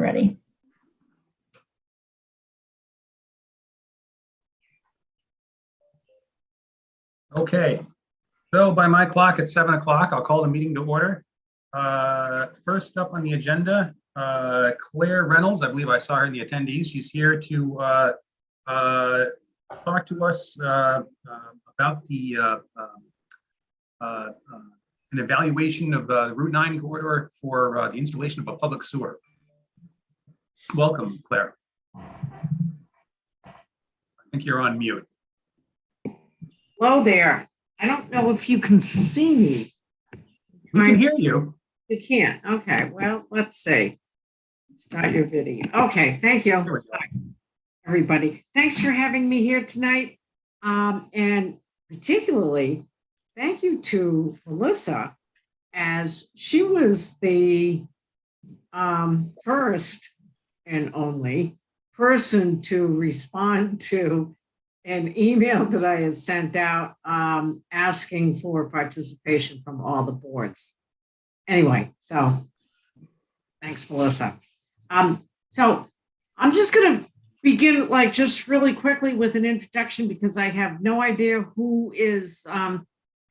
ready. Okay, so by my clock at 7 o'clock, I'll call the meeting to order. First up on the agenda, Claire Reynolds. I believe I saw her in the attendees. She's here to talk to us about the an evaluation of the Route 9 corridor for the installation of a public sewer. Welcome, Claire. I think you're on mute. Hello there. I don't know if you can see me. We can hear you. You can't. Okay. Well, let's see. Start your video. Okay. Thank you, everybody. Thanks for having me here tonight. And particularly, thank you to Melissa, as she was the first and only person to respond to an email that I had sent out asking for participation from all the boards. Anyway, so thanks, Melissa. So I'm just going to begin just really quickly with an introduction, because I have no idea who is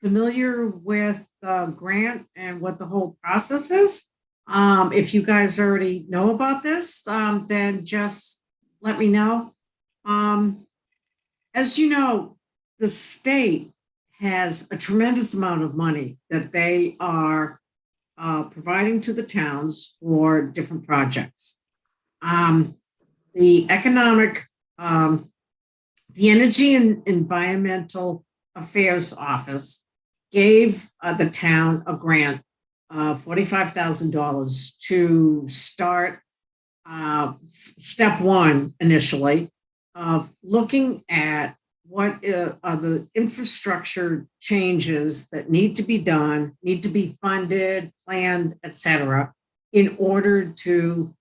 familiar with the grant and what the whole process is. If you guys already know about this, then just let me know. As you know, the state has a tremendous amount of money that they are providing to the towns for different projects. The Energy and Environmental Affairs Office gave the town a grant of $45,000 to start step one initially of looking at what are the infrastructure changes that need to be done, need to be funded, planned, etc., in order to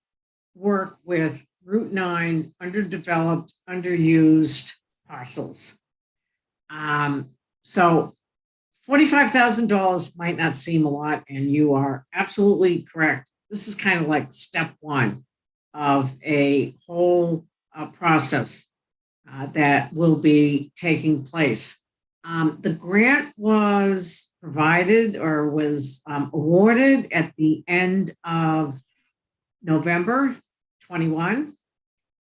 work with Route 9 underdeveloped, underused parcels. So $45,000 might not seem a lot, and you are absolutely correct. This is kind of like step one of a whole process that will be taking place. The grant was provided or was awarded at the end of November 21.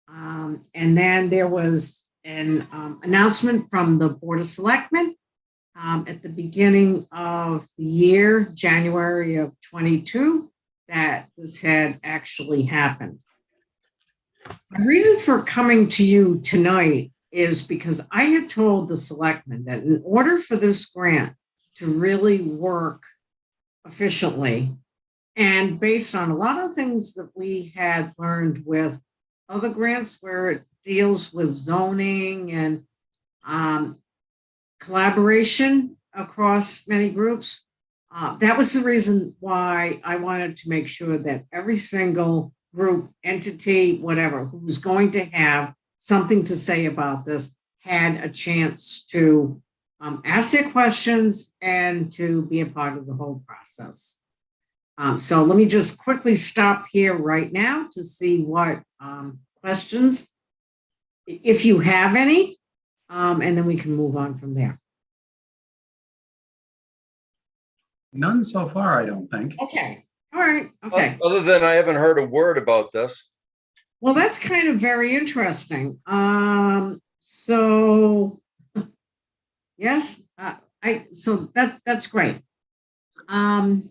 And then there was an announcement from the Board of Selectmen at the beginning of the year, January of 22, that this had actually happened. My reason for coming to you tonight is because I had told the selectmen that in order for this grant to really work efficiently, and based on a lot of things that we had learned with other grants where it deals with zoning and collaboration across many groups, that was the reason why I wanted to make sure that every single group, entity, whatever, who was going to have something to say about this had a chance to ask their questions and to be a part of the whole process. So let me just quickly stop here right now to see what questions, if you have any, and then we can move on from there. None so far, I don't think. Okay. All right. Okay. Other than I haven't heard a word about this. Well, that's kind of very interesting. So yes, so that's great. Let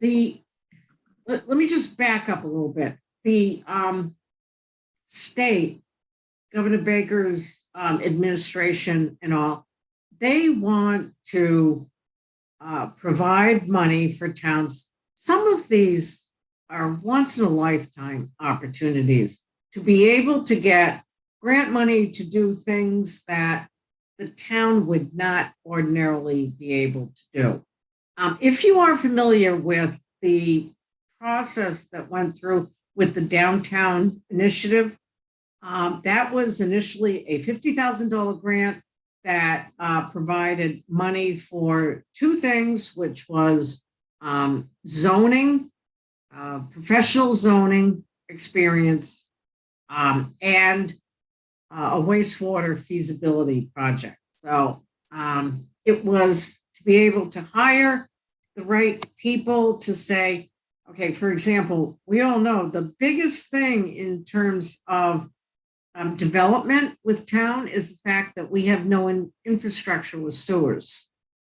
me just back up a little bit. The state, Governor Baker's administration and all, they want to provide money for towns. Some of these are once in a lifetime opportunities to be able to get grant money to do things that the town would not ordinarily be able to do. If you are familiar with the process that went through with the downtown initiative, that was initially a $50,000 grant that provided money for two things, which was zoning, professional zoning, experience, and a wastewater feasibility project. So it was to be able to hire the right people to say, okay, for example, we all know the biggest thing in terms of development with town is the fact that we have no infrastructure with sewers.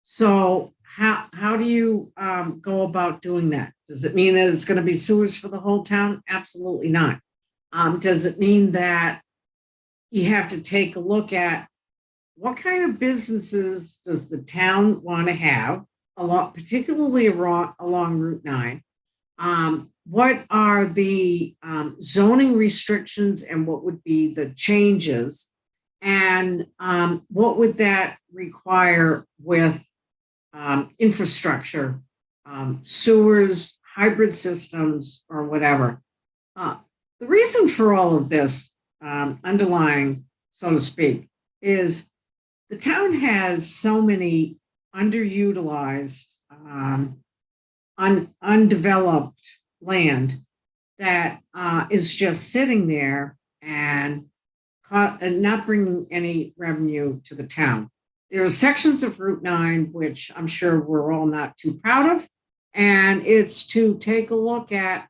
So how do you go about doing that? Does it mean that it's going to be sewers for the whole town? Absolutely not. Does it mean that you have to take a look at what kind of businesses does the town want to have, particularly along Route 9? What are the zoning restrictions and what would be the changes? And what would that require with infrastructure, sewers, hybrid systems, or whatever? The reason for all of this underlying, so to speak, is the town has so many underutilized, undeveloped land that is just sitting there and not bringing any revenue to the town. There are sections of Route 9, which I'm sure we're all not too proud of, and it's to take a look at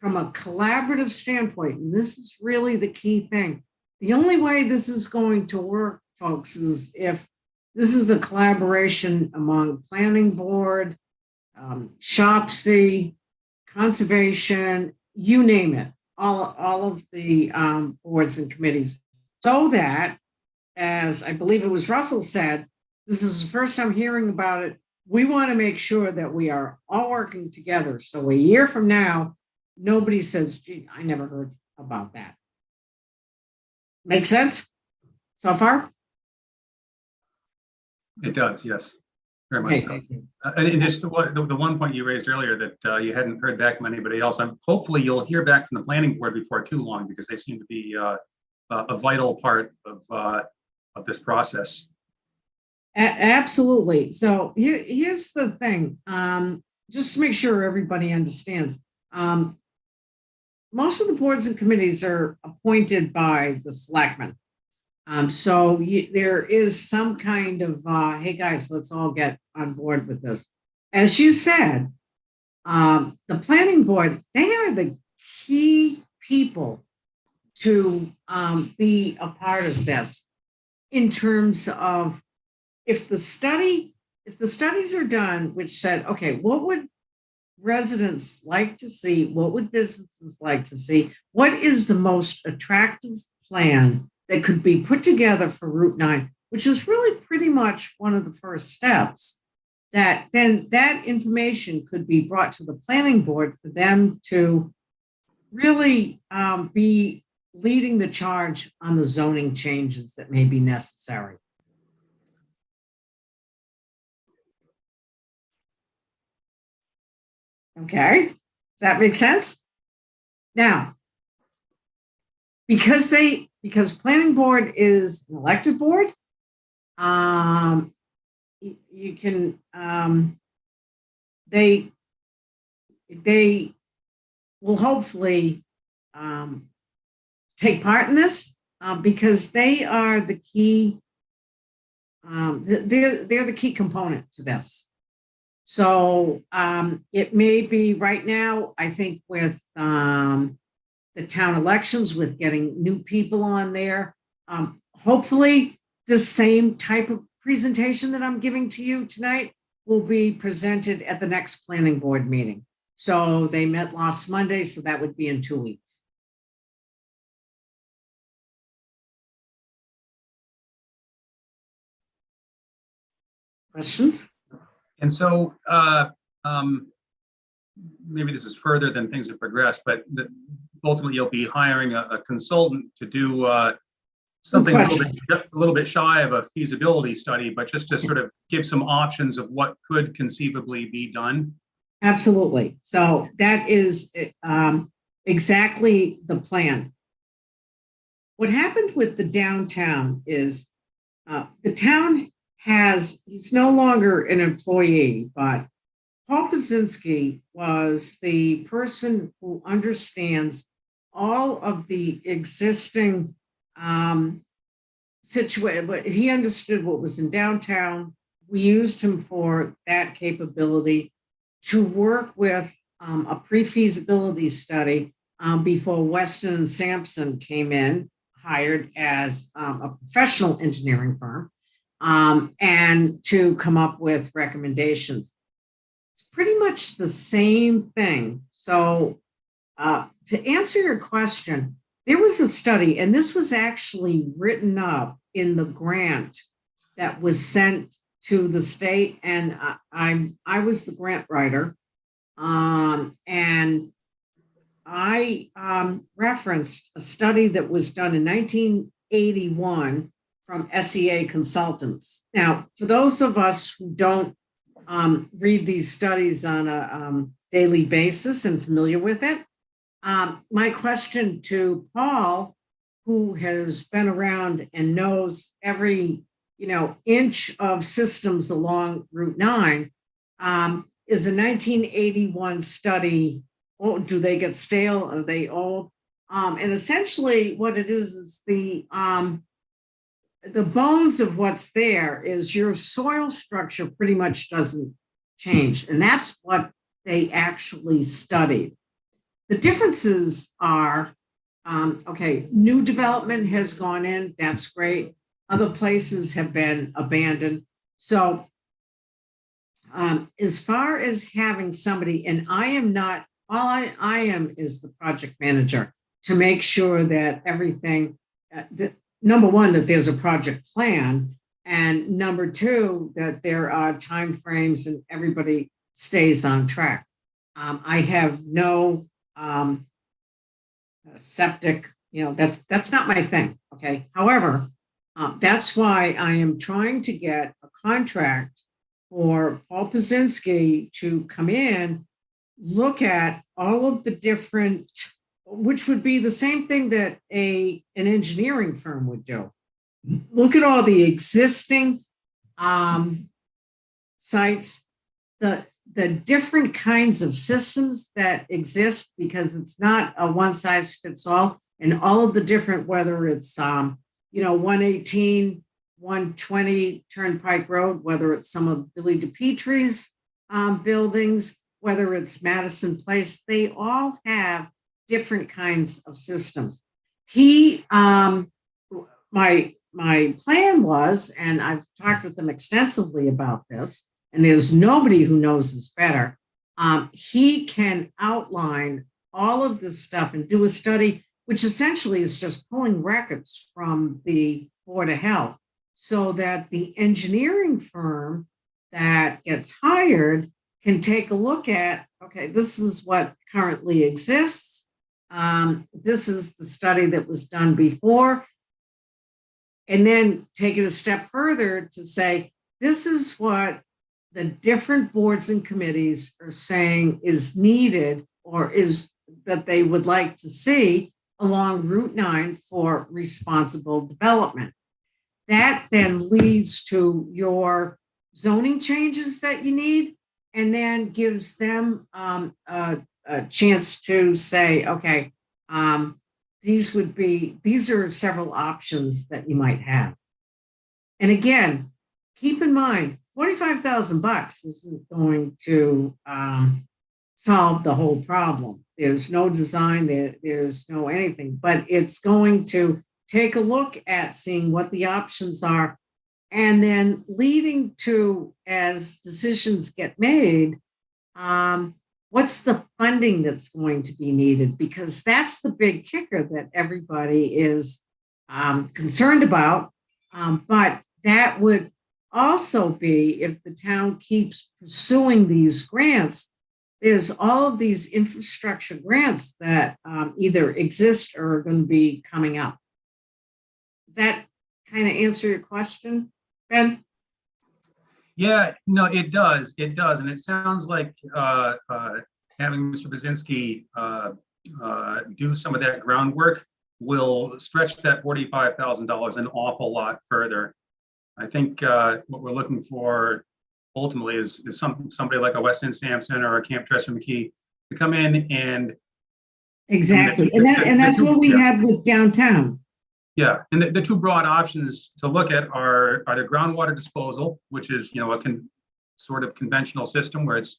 from a collaborative standpoint, and this is really the key thing. The only way this is going to work, folks, is if this is a collaboration among planning board, SHOPC, conservation, you name it, all of the boards and committees, so that, as I believe it was Russell said, this is the first time hearing about it. We want to make sure that we are all working together. So a year from now, nobody says, gee, I never heard about that. Make sense so far? It does, yes, very much Okay, so. thank you. And just the one point you raised earlier that you hadn't heard back from anybody else. Hopefully you'll hear back from the planning board before too long, because they seem to be a vital part of this process. Absolutely. So here's the thing, just to make sure everybody understands. Most of the boards and committees are appointed by the selectmen. So there is some kind of, hey guys, let's all get on board with this. As you said, the planning board, they are the key people to be a part of this in terms of if the studies are done, which said, okay, what would residents like to see? What would businesses like to see? What is the most attractive plan that could be put together for Route 9, which is really pretty much one of the first steps, that then that information could be brought to the planning board for them to really be leading the charge on the zoning changes that may be necessary. Okay, does that make sense? Now, because planning board is an elected board, you can they will hopefully take part in this because they are the key. They're the key component to this. So it may be right now, I think with the town elections, with getting new people on there, hopefully the same type of presentation that I'm giving to you tonight will be presented at the next planning board meeting. So they met last Monday, so that would be in 2 weeks. Questions? And so maybe this is further than things have progressed, but ultimately you'll be hiring a consultant to do something just a little bit shy of a feasibility study, but just to sort of give some options of what could conceivably be done. Absolutely. So that is exactly the plan. What happened with the downtown is the town he's no longer an employee, but Paul Pazinski was the person who understands all of the existing situation, but he understood what was in downtown. We used him for that capability to work with a pre-feasibility study before Weston and Sampson came in, hired as a professional engineering firm, and to come up with recommendations. It's pretty much the same thing. So to answer your question, there was a study, and this was actually written up in the grant that was sent to the state, and I was the grant writer, and I referenced a study that was done in 1981 from SEA Consultants. Now, for those of us who don't read these studies on a daily basis and familiar with it, my question to Paul, who has been around and knows every inch of systems along Route 9, is a 1981 study. Oh, do they get stale? Are they old? And essentially what it is the bones of what's there is your soil structure pretty much doesn't change. And that's what they actually studied. The differences are, okay, new development has gone in, that's great. Other places have been abandoned. So as far as having somebody, and I am not, all I am is the project manager to make sure that everything, number one, that there's a project plan, and number two, that there are timeframes and everybody stays on track. I have no septic, that's not my thing. Okay. However, that's why I am trying to get a contract for Paul Pazinski to come in, look at all of the different, which would be the same thing that an engineering firm would do. Look at all the existing sites, the different kinds of systems that exist, because it's not a one size fits all, and all of the different, whether it's 118, 120 Turnpike Road, whether it's some of Billy DePietre's buildings, whether it's Madison Place, they all have different kinds of systems. My plan was, and I've talked with them extensively about this, and there's nobody who knows this better, he can outline all of this stuff and do a study, which essentially is just pulling records from the Board of Health, so that the engineering firm that gets hired can take a look at, okay, this is what currently exists. This is the study that was done before. And then take it a step further to say, this is what the different boards and committees are saying is needed, or is that they would like to see along Route 9 for responsible development. That then leads to your zoning changes that you need, and then gives them a chance to say, okay, these are several options that you might have. And again, keep in mind, $45,000 isn't going to solve the whole problem. There's no design, there's no anything, but it's going to take a look at seeing what the options are, and then leading to, as decisions get made, what's the funding that's going to be needed? Because that's the big kicker that everybody is concerned about. But that would also be, if the town keeps pursuing these grants, there's all of these infrastructure grants that either exist or are going to be coming up. Does that kind of answer your question, Ben? Yeah, no, it does. It does. And it sounds like having Mr. Bazinski do some of that groundwork will stretch that $45,000 an awful lot further. I think what we're looking for ultimately is somebody like a Weston Sampson or a Camp Tresser McKee to come in and Exactly. And And that's what we had with downtown. Yeah, and the two broad options to look at are either groundwater disposal, which is, a sort of conventional system where it's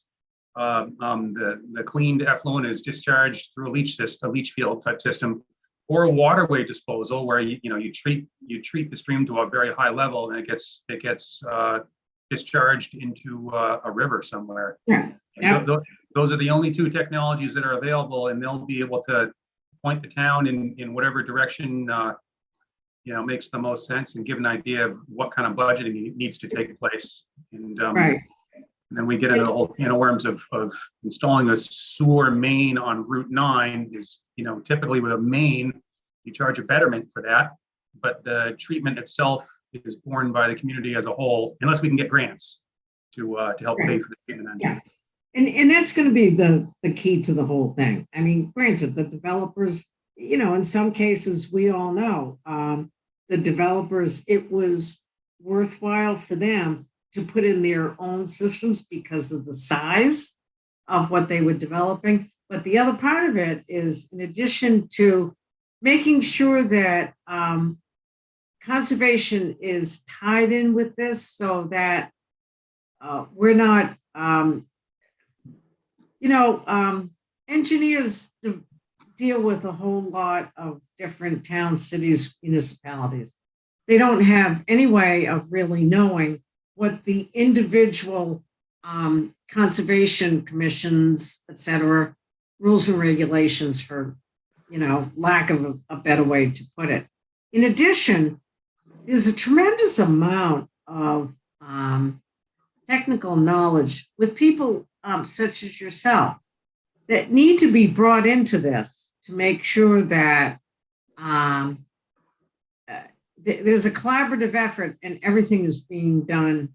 the cleaned effluent is discharged through a leach field type system, or a waterway disposal where you treat the stream to a very high level and it gets discharged into a river somewhere. Yeah. Yep. Those are the only two technologies that are available, and they'll be able to point the town in whatever direction makes the most sense and give an idea of what kind of budgeting needs to take place. And Right. and then we get into the whole worms of installing a sewer main on Route 9 is, typically with a main, you charge a betterment for that, but the treatment itself is borne by the community as a whole, unless we can get grants to help pay for the treatment. Yeah. And that's going to be the key to the whole thing. I mean, granted, the developers, in some cases, we all know the developers, it was worthwhile for them to put in their own systems because of the size of what they were developing. But the other part of it is, in addition to making sure that conservation is tied in with this so that we're not, engineers deal with a whole lot of different towns, cities, municipalities. They don't have any way of really knowing what the individual conservation commissions, et cetera, rules and regulations for, lack of a better way to put it. In addition, there's a tremendous amount of technical knowledge with people such as yourself that need to be brought into this to make sure that there's a collaborative effort and everything is being done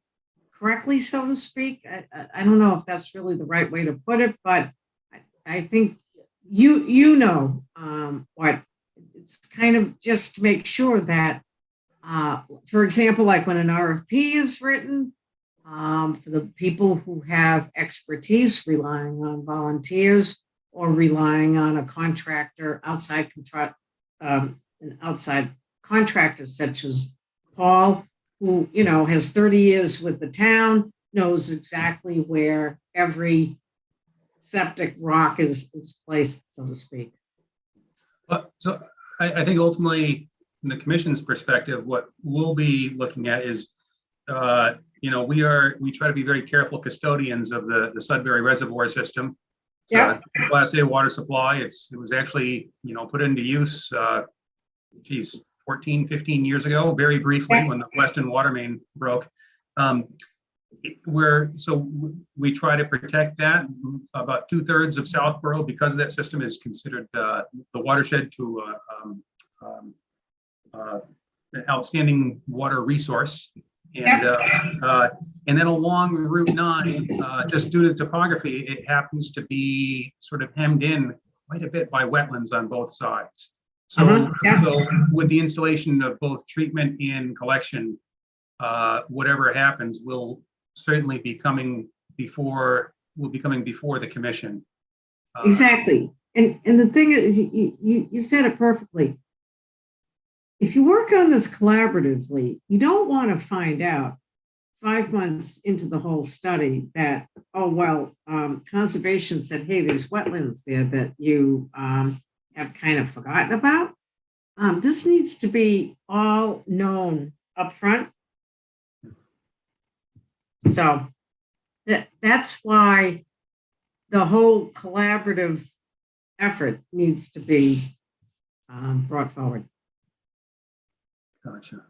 correctly, so to speak. I don't know if that's really the right way to put it, but I think what it's kind of just to make sure that, for example, like when an RFP is written, for the people who have expertise, relying on volunteers or relying on a contractor, an outside contractor such as Paul, who has 30 years with the town, knows exactly where every septic rock is placed, so to speak. So I think ultimately, from the commission's perspective, what we'll be looking at is, we try to be very careful custodians of the Sudbury Reservoir system. Yeah. Class A water supply. It was actually, put into use, 14, 15 years ago, very briefly when the Weston water main broke. We try to protect that. About 2/3 of Southborough, because of that system, is considered the watershed to an outstanding water resource. And then along Route 9, just due to topography, it happens to be sort of hemmed in quite a bit by wetlands on both sides. So with the installation of both treatment and collection, whatever happens will certainly be coming before the commission. Exactly. And the thing is, you said it perfectly. If you work on this collaboratively, you don't want to find out 5 months into the whole study that, conservation said, hey, there's wetlands there that you have kind of forgotten about. This needs to be all known up front. So that's why the whole collaborative effort needs to be brought forward. Gotcha.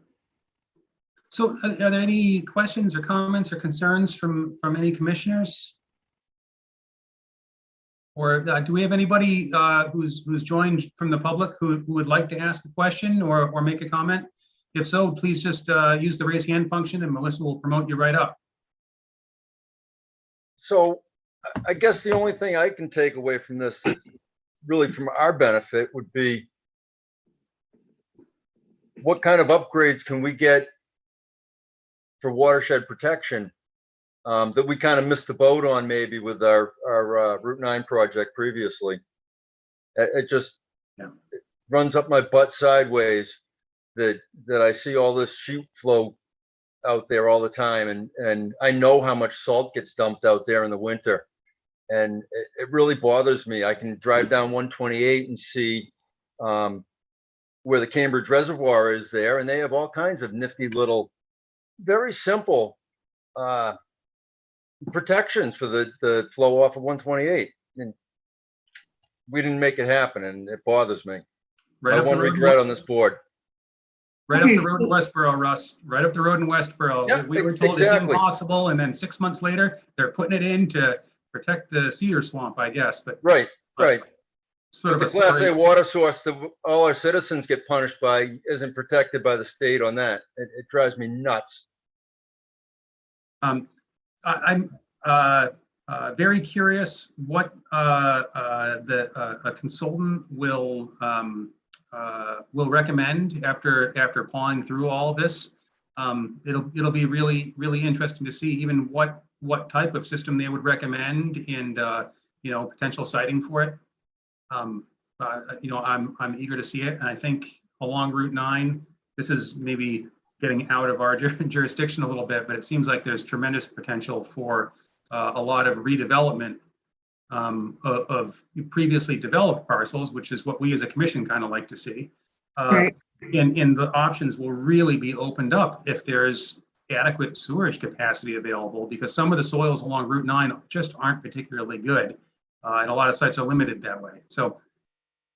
So are there any questions or comments or concerns from any commissioners? Or do we have anybody who's joined from the public who would like to ask a question or make a comment? If so, please just use the raise hand function and Melissa will promote you right up. So I guess the only thing I can take away from this, really from our benefit, would be what kind of upgrades can we get for watershed protection that we kind of missed the boat on maybe with our Route 9 project previously. It just Yeah. it runs up my butt sideways that I see all this sheet flow out there all the time, and I know how much salt gets dumped out there in the winter, and it really bothers me. I can drive down 128 and see where the Cambridge Reservoir is there, and they have all kinds of nifty little, very simple protections for the flow off of 128. And we didn't make it happen, and it bothers me. Right My up the one road. regret on this board. Right up the road in Westboro, Russ. Right up the road in Westboro. Yeah, We were told exactly. it's impossible, and then 6 months later, they're putting it in to protect the cedar swamp, I guess. But Right. sort of The a Class story. A water source that all our citizens get punished by isn't protected by the state on that. It drives me nuts. I'm very curious what a consultant will recommend after pawing through all of this. It'll be really interesting to see even what type of system they would recommend and potential siting for it. I'm eager to see it, and I think along Route 9, this is maybe getting out of our jurisdiction a little bit, but it seems like there's tremendous potential for a lot of redevelopment of previously developed parcels, which is what we as a commission kind of like to see. Right. And the options will really be opened up if there's adequate sewerage capacity available, because some of the soils along Route 9 just aren't particularly good. And a lot of sites are limited that way. So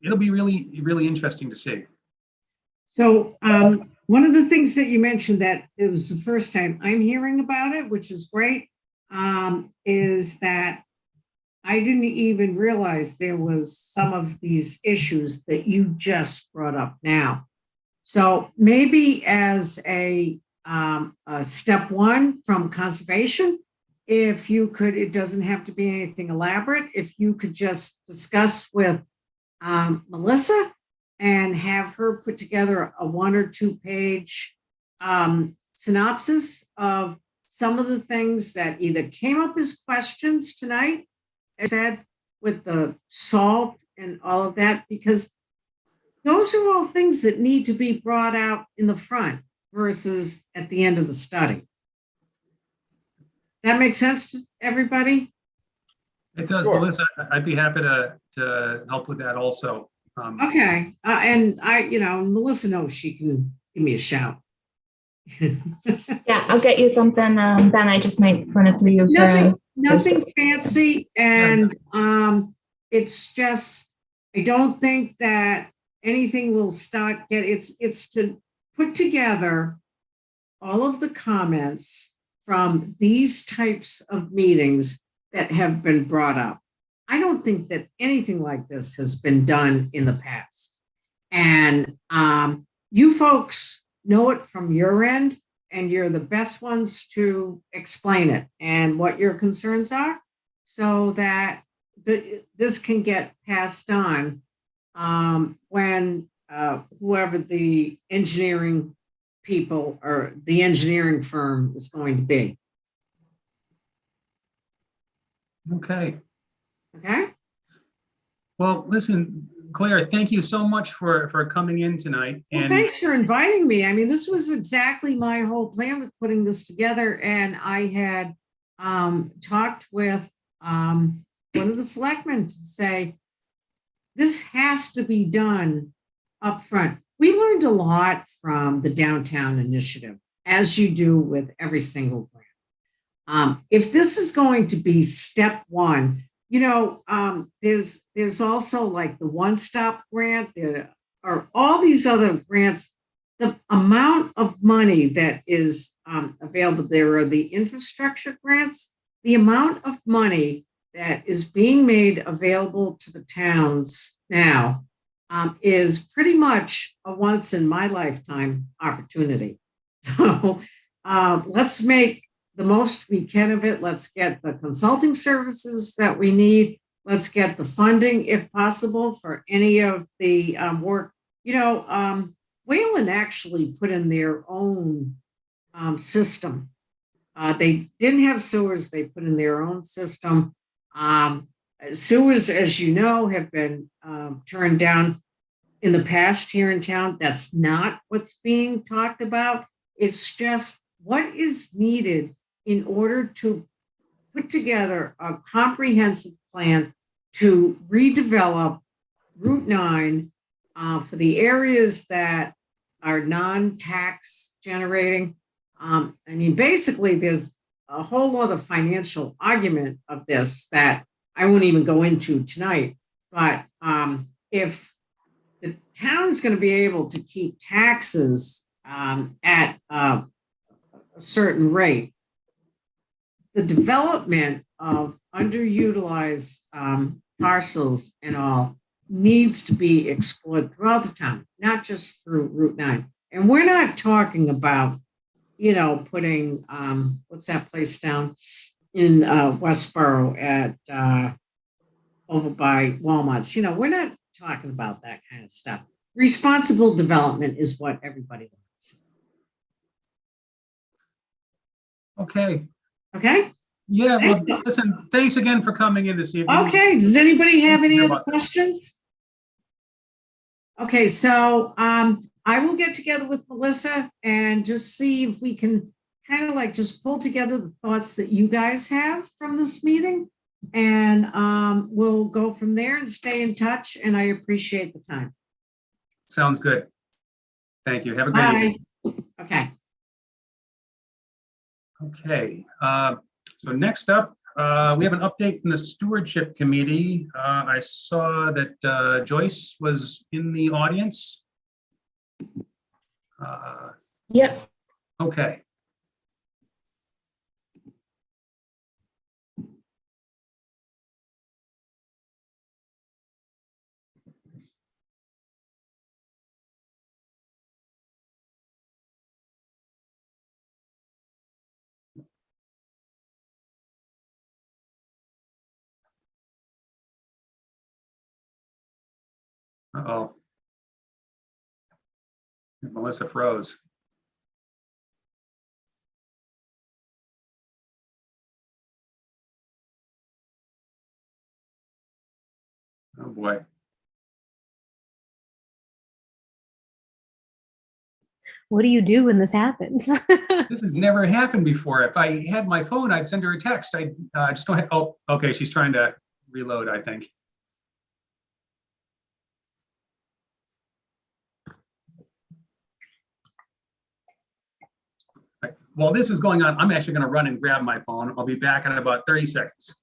it'll be really interesting to see. So one of the things that you mentioned that it was the first time I'm hearing about it, which is great, is that I didn't even realize there was some of these issues that you just brought up now. So maybe as a step one from conservation, if you could, it doesn't have to be anything elaborate. If you could just discuss with Melissa and have her put together a 1 or 2 page synopsis of some of the things that either came up as questions tonight, as I said, with the salt and all of that, because those are all things that need to be brought out in the front versus at the end of the study. Does that make sense to everybody? It does, Sure. Melissa. I'd be happy to help with that also. Okay, and Melissa knows she can give me a shout. Yeah, I'll get you something, Ben. I just might run it through you. Nothing fancy, and it's just I don't think that anything will start. It's to put together all of the comments from these types of meetings that have been brought up. I don't think that anything like this has been done in the past. And you folks know it from your end, and you're the best ones to explain it and what your concerns are so that this can get passed on when whoever the engineering people or the engineering firm is going to be. Okay. Okay. Well, listen, Claire, thank you so much for coming in tonight. Well, And thanks for inviting me. I mean, this was exactly my whole plan with putting this together. And I had talked with one of the selectmen to say, this has to be done up front. We learned a lot from the downtown initiative, as you do with every single grant. If this is going to be step one, there's also like the one-stop grant. There are all these other grants. The amount of money that is available, there are the infrastructure grants. The amount of money that is being made available to the towns now is pretty much a once in my lifetime opportunity. So let's make the most we can of it. Let's get the consulting services that we need. Let's get the funding, if possible, for any of the work. Wayland actually put in their own system. They didn't have sewers. They put in their own system. Sewers, as you know, have been turned down in the past here in town. That's not what's being talked about. It's just what is needed in order to put together a comprehensive plan to redevelop Route 9 for the areas that are non-tax generating. I mean, basically, there's a whole other financial argument of this that I won't even go into tonight. But if the town is going to be able to keep taxes at a certain rate, the development of underutilized parcels and all needs to be explored throughout the town, not just through Route 9. And we're not talking about, putting, what's that place down in Westboro at over by Walmart's. We're not talking about that kind of stuff. Responsible development is what everybody wants. Okay. Okay. Yeah, well, listen, thanks again for coming in this evening. Okay, does anybody have any other questions? Okay, so I will get together with Melissa and just see if we can kind of like just pull together the thoughts that you guys have from this meeting, and we'll go from there and stay in touch, and I appreciate the time. Sounds good. Thank you. Have a great evening. Okay. Okay. So next up, we have an update from the Stewardship Committee. I saw that Joyce was in the audience. Yep. Okay. Uh-oh. Melissa froze. Oh boy. What do you do when this happens? This has never happened before. If I had my phone, I'd send her a text. I just don't have, oh, okay, she's trying to reload, I think. While this is going on, I'm actually going to run and grab my phone. I'll be back in about 30 seconds.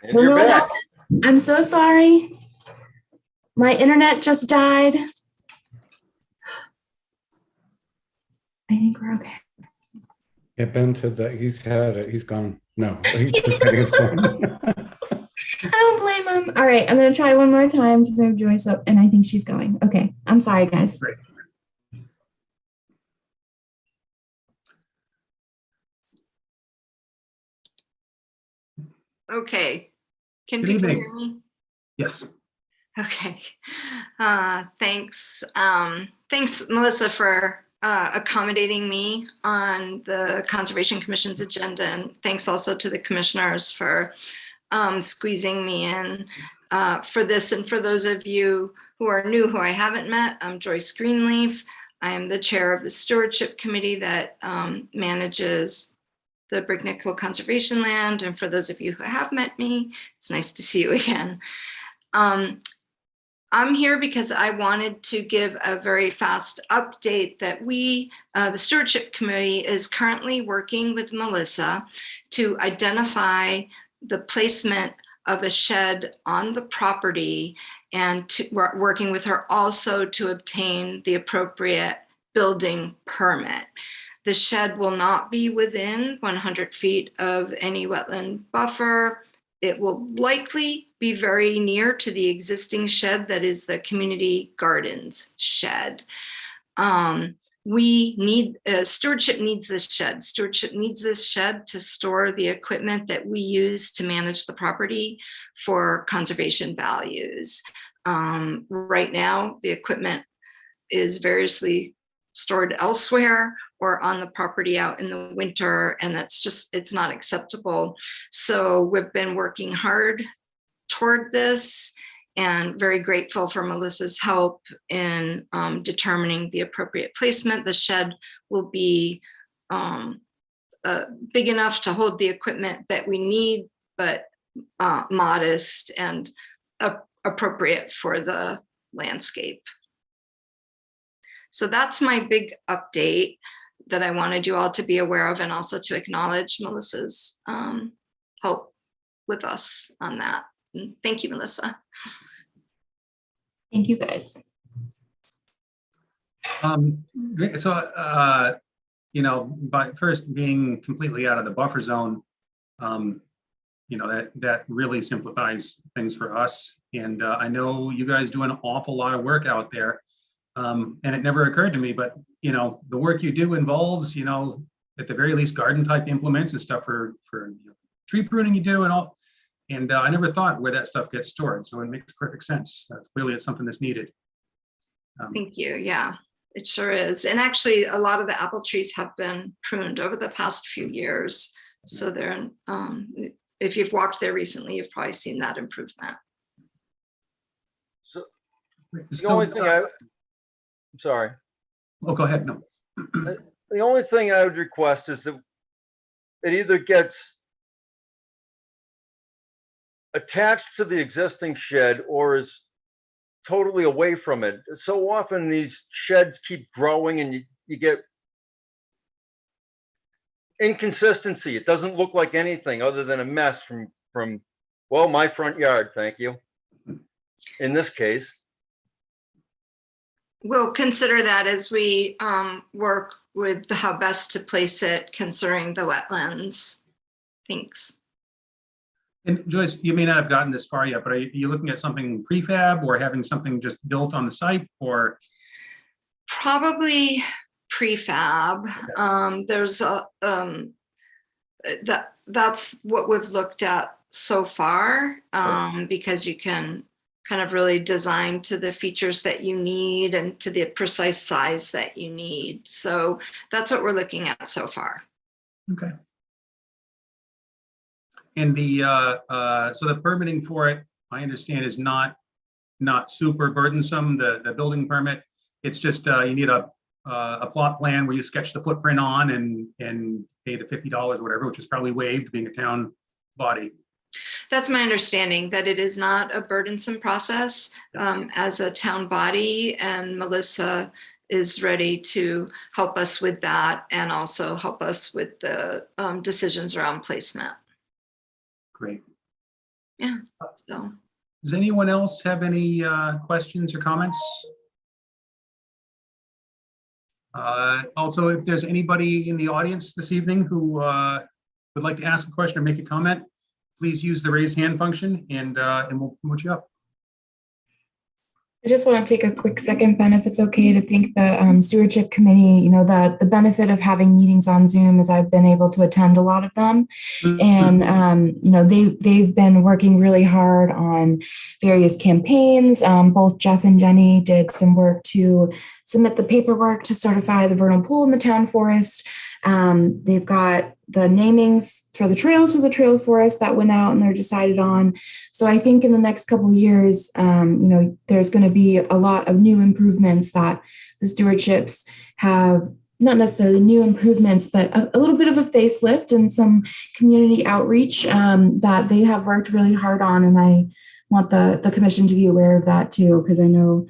And you're back. I'm so sorry. My internet just died. I think we're okay. Yeah, Ben said that he's had it. He's gone. No, he's just getting his phone. I don't blame him. All right, I'm gonna try one more time to move Joyce up, and I think she's going. Okay, I'm sorry, guys. Great. Okay. Can Good people evening. hear me? Yes. Okay. Thanks. Thanks, Melissa, for accommodating me on the Conservation Commission's agenda. And thanks also to the commissioners for squeezing me in for this. And for those of you who are new, who I haven't met, I'm Joyce Greenleaf. I am the chair of the Stewardship Committee that manages the Brickneck Hill Conservation Land. And for those of you who have met me, it's nice to see you again. I'm here because I wanted to give a very fast update that we, the Stewardship Committee, is currently working with Melissa to identify the placement of a shed on the property, and working with her also to obtain the appropriate building permit. The shed will not be within 100 feet of any wetland buffer. It will likely be very near to the existing shed that is the community gardens shed. Stewardship needs this shed. Stewardship needs this shed to store the equipment that we use to manage the property for conservation values. Right now, the equipment is variously stored elsewhere or on the property out in the winter, and it's not acceptable. So we've been working hard toward this, and very grateful for Melissa's help in determining the appropriate placement. The shed will be big enough to hold the equipment that we need, but modest and appropriate for the landscape. So that's my big update that I wanted you all to be aware of, and also to acknowledge Melissa's help with us on that. And thank you, Melissa. Thank you, guys. By first being completely out of the buffer zone, that really simplifies things for us. And I know you guys do an awful lot of work out there. And it never occurred to me, but the work you do involves, at the very least, garden type implements and stuff for tree pruning you do and all. And I never thought where that stuff gets stored. So it makes perfect sense. Clearly it's something that's needed. Thank you. Yeah, it sure is. And actually, a lot of the apple trees have been pruned over the past few years. So they're, if you've walked there recently, you've probably seen that improvement. So the only thing I'm sorry. Oh, go ahead. No. The only thing I would request is that it either gets attached to the existing shed or is totally away from it. So often these sheds keep growing and you get inconsistency. It doesn't look like anything other than a mess from well, my front yard, thank you. In this case. We'll consider that as we work with how best to place it, considering the wetlands. Thanks. And Joyce, you may not have gotten this far yet, but are you looking at something prefab or having something just built on the site, or? Probably prefab. There's that's what we've looked at so far, because you can kind of really design to the features that you need and to the precise size that you need. So that's what we're looking at so far. Okay. And so the permitting for it, I understand, is not super burdensome. The building permit, it's just you need a plot plan where you sketch the footprint on and pay the $50 or whatever, which is probably waived being a town body. That's my understanding, that it is not a burdensome process as a town body, and Melissa is ready to help us with that and also help us with the decisions around placement. Great. Yeah. So. Does anyone else have any questions or comments? Also, if there's anybody in the audience this evening who would like to ask a question or make a comment, please use the raise hand function and we'll promote you up. I just want to take a quick second, Ben, if it's okay, to thank the Stewardship Committee. The benefit of having meetings on Zoom is I've been able to attend a lot of them. And, they've been working really hard on various campaigns. Both Jeff and Jenny did some work to submit the paperwork to certify the vernal pool in the town forest. They've got the namings for the trails for the trail forest that went out and they're decided on. So I think in the next couple of years, there's going to be a lot of new improvements that the stewardships have, not necessarily new improvements, but a little bit of a facelift and some community outreach that they have worked really hard on. And I want the commission to be aware of that too, because I know,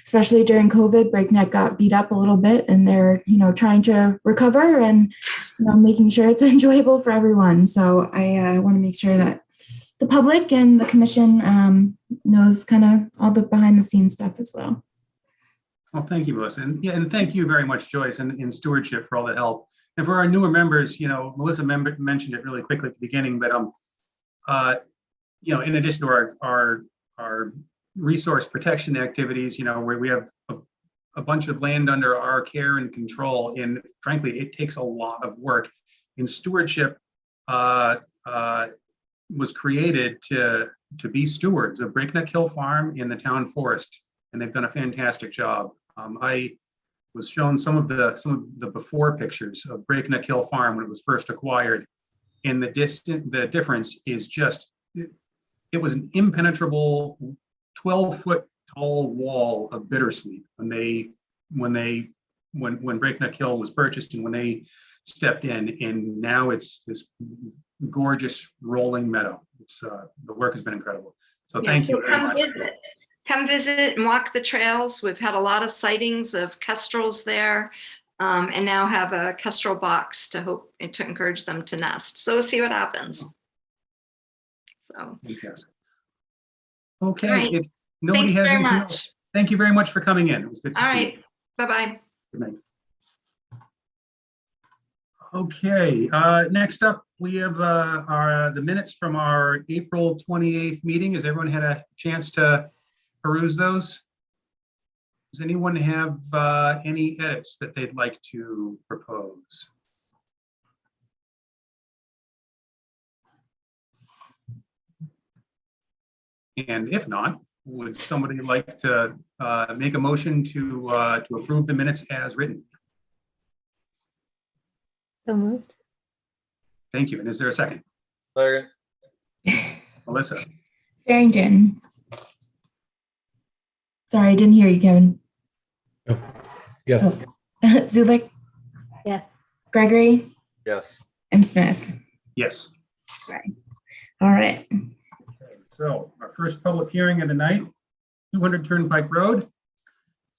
especially during COVID, Breakneck got beat up a little bit, and they're, trying to recover and, making sure it's enjoyable for everyone. So I want to make sure that the public and the commission knows kind of all the behind the scenes stuff as well. Well, thank you, Melissa. And thank you very much, Joyce, and in stewardship for all the help. And for our newer members, Melissa mentioned it really quickly at the beginning, but, in addition to our resource protection activities, where we have a bunch of land under our care and control, and frankly, it takes a lot of work. In stewardship, was created to be stewards of Breakneck Hill Farm in the town forest, and they've done a fantastic job. I was shown some of the before pictures of Breakneck Hill Farm when it was first acquired, and the difference is just, it was an impenetrable 12-foot tall wall of bittersweet when Breakneck Hill was purchased and when they stepped in, and now it's this gorgeous rolling meadow. It's the work has been incredible. So Yeah, thank so you very much. come visit and walk the trails. We've had a lot of sightings of kestrels there, and now have a kestrel box to encourage them to nest. So we'll see what happens. So Fantastic. Okay, All right. if nobody thanks has very anything much. else, thank you very much for coming in. It was good to All see you. right. Bye-bye. Good night. Okay, next up, we have the minutes from our April 28th meeting. Has everyone had a chance to peruse those? Does anyone have any edits that they'd like to propose? And if not, would somebody like to make a motion to approve the minutes as written? So moved. Thank you. And is there a second? Second. Melissa? Farrington. Sorry, I didn't hear you, Kevin. Oh, yes. Zulik, Yes. Gregory, Yes. and Smith. Yes. All right. Okay, so our first public hearing of the night, 200 Turnpike Road.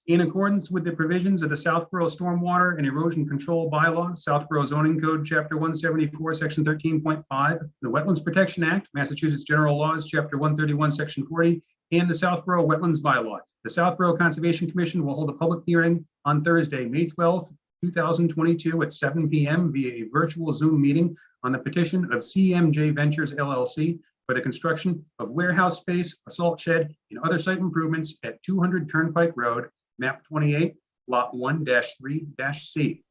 In accordance with the provisions of the Southborough Stormwater and Erosion Control Bylaw, Southborough Zoning Code, Chapter 174, Section 13.5, the Wetlands Protection Act, Massachusetts General Laws, Chapter 131, Section 40, and the Southborough Wetlands Bylaw. The Southborough Conservation Commission will hold a public hearing on Thursday, May 12th, 2022 at 7 p.m. via a virtual Zoom meeting on the petition of CMJ Ventures LLC for the construction of warehouse space, a salt shed, and other site improvements at 200 Turnpike Road, map 28, lot 1-3-C.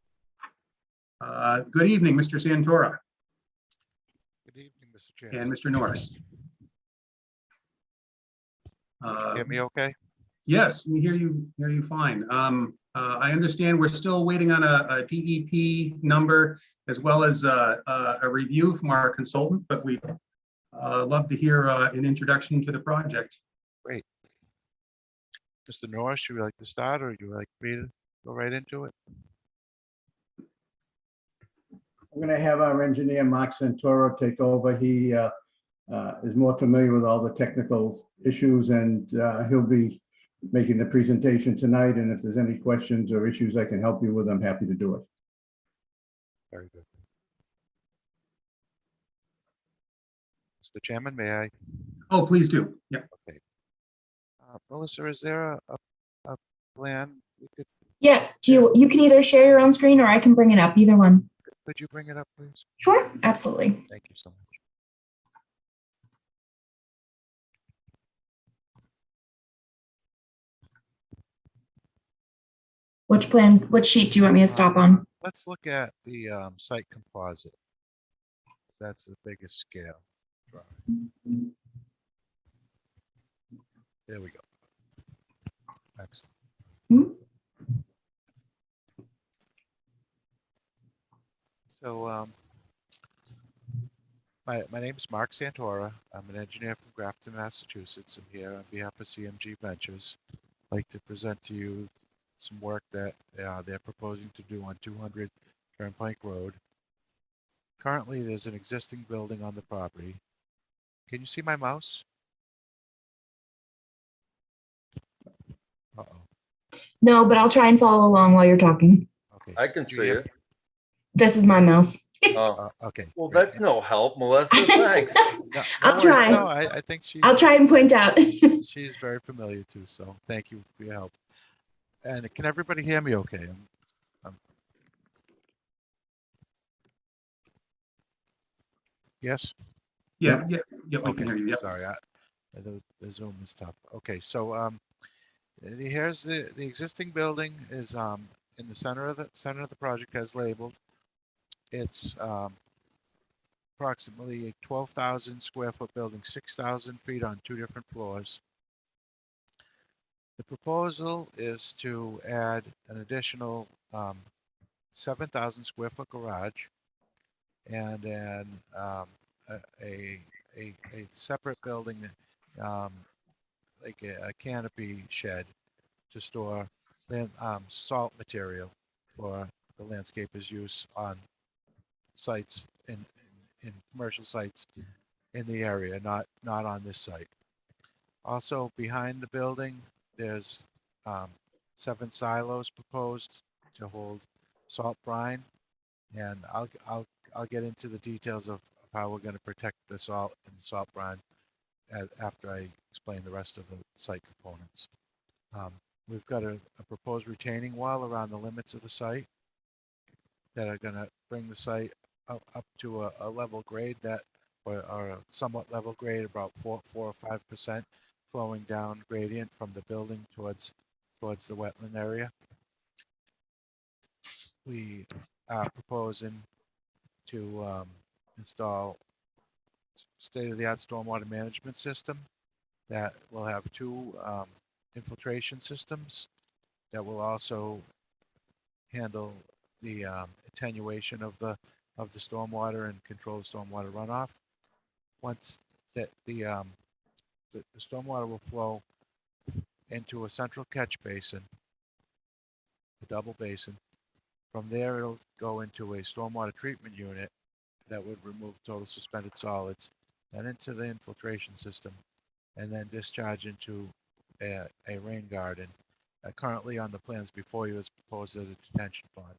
Good evening, Mr. Santora Good evening, Mr. Chairman. and Mr. Norris. Hear me okay? Yes, we hear you fine. I understand we're still waiting on a DEP number as well as a review from our consultant, but we'd love to hear an introduction to the project. Great. Mr. Norris, you would like to start, or you would like me to go right into it? I'm going to have our engineer, Mark Santoro, take over. He is more familiar with all the technical issues, and he'll be making the presentation tonight. And if there's any questions or issues I can help you with, I'm happy to do it. Very good. Mr. Chairman, may I? Oh, please do. Yeah. Okay. Melissa, is there a plan? We could, Yeah, you can either share your own screen or I can bring it up, either one. could you bring it up, please? Sure, absolutely. Thank you so much. Which sheet do you want me to stop on? Let's look at the site composite. That's the biggest scale. There we go. Excellent. Hmm? So my name is Mark Santora. I'm an engineer from Grafton, Massachusetts. I'm here on behalf of CMG Ventures. I'd like to present to you some work that they're proposing to do on 200 Turnpike Road. Currently, there's an existing building on the property. Can you see my mouse? Uh-oh. No, but I'll try and follow along while you're talking. Okay. I can Did you see hear it. This is my mouse. Oh, Okay. well, great. that's no help, Melissa. Thanks. No, I'll worries. try. No, I think I'll try and point out. she's very familiar too. So thank you for your help. And can everybody hear me okay? Yes? Yeah, we can hear you. Yeah. Sorry, the Zoom is tough. Okay, so here's the existing building is in the center of the project as labeled. It's approximately a 12,000 square foot building, 6,000 feet on 2 different floors. The proposal is to add an additional 7,000 square foot garage and then a separate building, like a canopy shed to store salt material for the landscapers' use on sites in commercial sites in the area, not on this site. Also behind the building, there's 7 silos proposed to hold salt brine, and I'll get into the details of how we're going to protect the salt and salt brine after I explain the rest of the site components. We've got a proposed retaining wall around the limits of the site that are going to bring the site up to a level grade that, or a somewhat level grade, about 4 or 5% flowing down gradient from the building towards the wetland area. We are proposing to install state-of-the-art stormwater management system that will have 2 infiltration systems that will also handle the attenuation of the stormwater and control the stormwater runoff. Once that the stormwater will flow into a central catch basin, a double basin. From there, it'll go into a stormwater treatment unit that would remove total suspended solids, then into the infiltration system, and then discharge into a rain garden. Currently on the plans before you is proposed as a detention pond.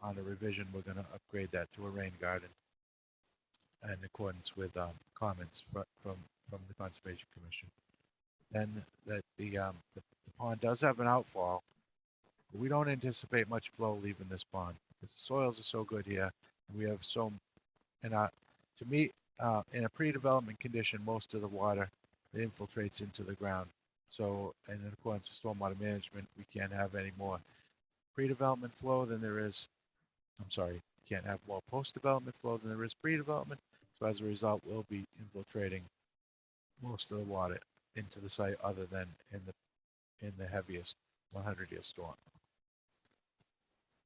On a revision, we're going to upgrade that to a rain garden in accordance with comments from the Conservation Commission. Then that the pond does have an outfall. We don't anticipate much flow leaving this pond because the soils are so good here. We have to meet in a pre-development condition, most of the water infiltrates into the ground. So, and in accordance with stormwater management, we can't have any more pre-development flow than there is. I'm sorry, can't have more post-development flow than there is pre-development. So as a result, we'll be infiltrating most of the water into the site, other than in the heaviest 100-year storm.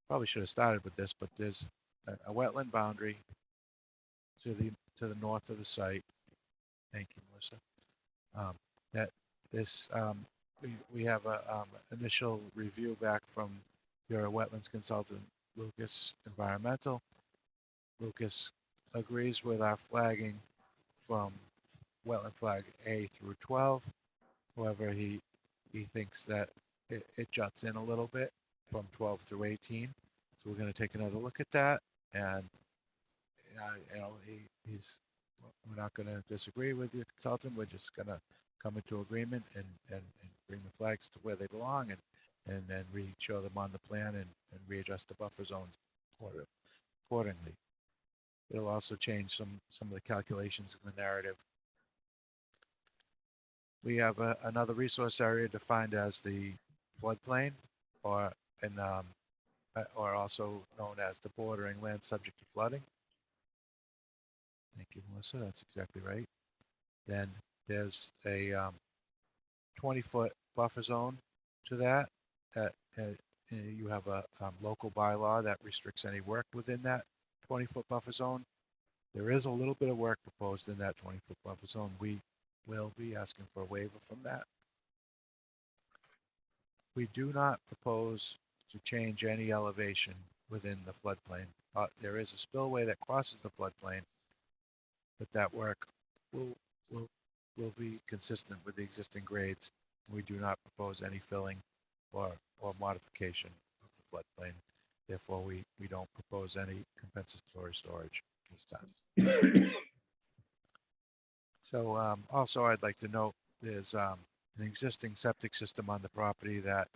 Probably should have started with this, but there's a wetland boundary to the north of the site. Thank you, Melissa. That this we have a initial review back from your wetlands consultant, Lucas Environmental. Lucas agrees with our flagging from wetland flag A through 12. However, he thinks that it juts in a little bit from 12 through 18. So we're going to take another look at that, and we're not going to disagree with your consultant. We're just going to come into agreement and bring the flags to where they belong, and then show them on the plan and readjust the buffer zones accordingly. It'll also change some of the calculations in the narrative. We have another resource area defined as the floodplain, or also known as the bordering land subject to flooding. Thank you, Melissa. That's exactly right. Then there's a 20-foot buffer zone to that. You have a local bylaw that restricts any work within that 20-foot buffer zone. There is a little bit of work proposed in that 20-foot buffer zone. We will be asking for a waiver from that. We do not propose to change any elevation within the floodplain. There is a spillway that crosses the floodplain, but that work will be consistent with the existing grades. We do not propose any filling or modification of the floodplain. Therefore, we don't propose any compensatory storage this time. So also I'd like to note there's an existing septic system on the property that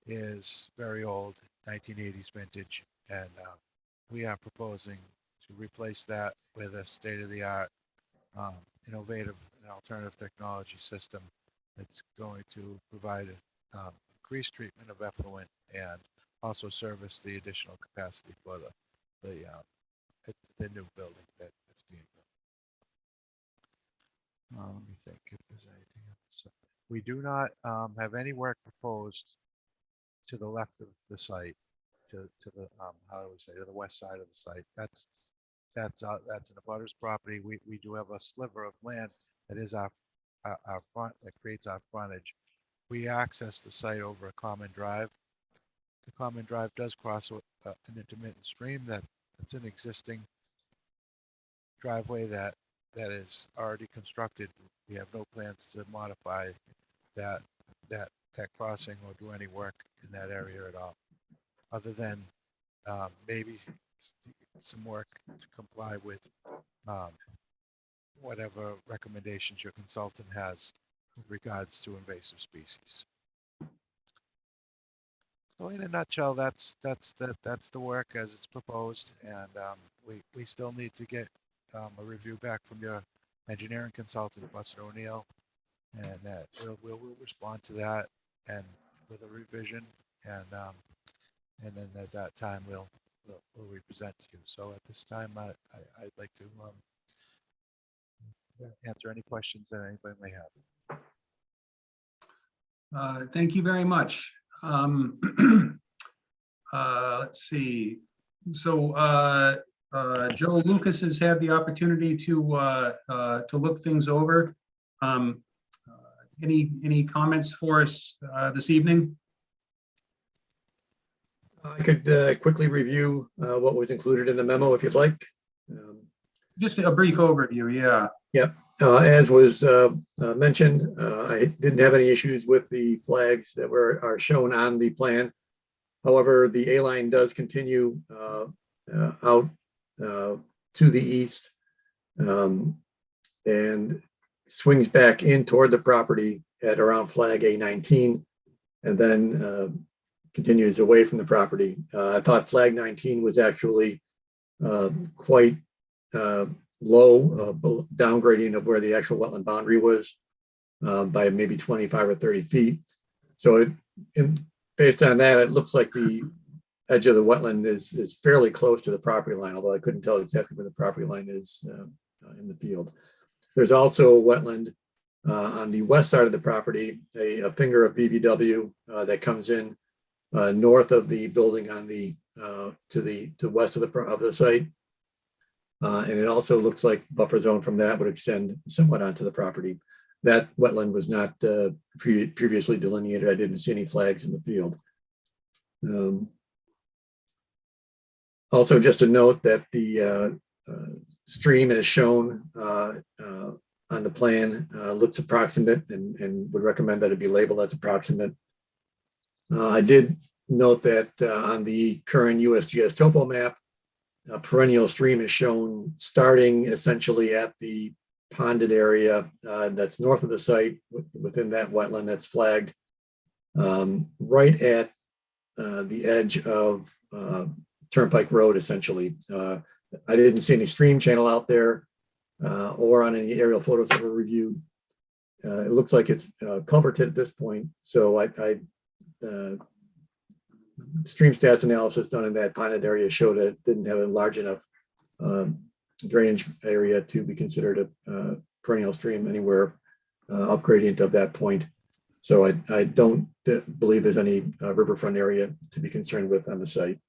is very old, 1980s vintage, and we are proposing to replace that with a state-of-the-art innovative and alternative technology system that's going to provide increased treatment of effluent and also service the additional capacity for the new building that Let me think if there's anything else. We do not have any work proposed to the left of the site, to the how do we say, to the west side of the site. That's an abutters property. We do have a sliver of land that is our front, that creates our frontage. We access the site over a common drive. The common drive does cross an intermittent stream that's an existing driveway that is already constructed. We have no plans to modify that crossing or do any work in that area at all, other than maybe some work to comply with whatever recommendations your consultant has with regards to invasive species. So in a nutshell, that's the work as it's proposed, and we still need to get a review back from your engineering consultant, Buster O'Neill, and we'll respond to that and with a revision, and then at that time we'll represent to you. So at this time, I'd like to answer any questions that anybody may have. Thank you very much. Let's see. So Joe Lucas has had the opportunity to look things over. Any comments for us this evening? I could quickly review what was included in the memo if you'd like. Just a brief overview, yeah. Yep. As was mentioned, I didn't have any issues with the flags that are shown on the plan. However, the A line does continue out to the east and swings back in toward the property at around flag A19 and then continues away from the property. I thought flag 19 was actually quite low, downgrading of where the actual wetland boundary was by maybe 25 or 30 feet. So based on that, it looks like the edge of the wetland is fairly close to the property line, although I couldn't tell exactly where the property line is in the field. There's also a wetland on the west side of the property, a finger of BVW that comes in north of the building on the to the west of the site. And it also looks like buffer zone from that would extend somewhat onto the property. That wetland was not previously delineated. I didn't see any flags in the field. Also, just a note that the stream as shown on the plan looks approximate and would recommend that it be labeled as approximate. I did note that on the current USGS topo map, a perennial stream is shown starting essentially at the ponded area that's north of the site within that wetland that's flagged right at the edge of Turnpike Road, essentially. I didn't see any stream channel out there or on any aerial photos that were reviewed. It looks like it's culverted at this point. So stream stats analysis done in that ponded area showed that it didn't have a large enough drainage area to be considered a perennial stream anywhere up gradient of that point. So I don't believe there's any riverfront area to be concerned with on the site.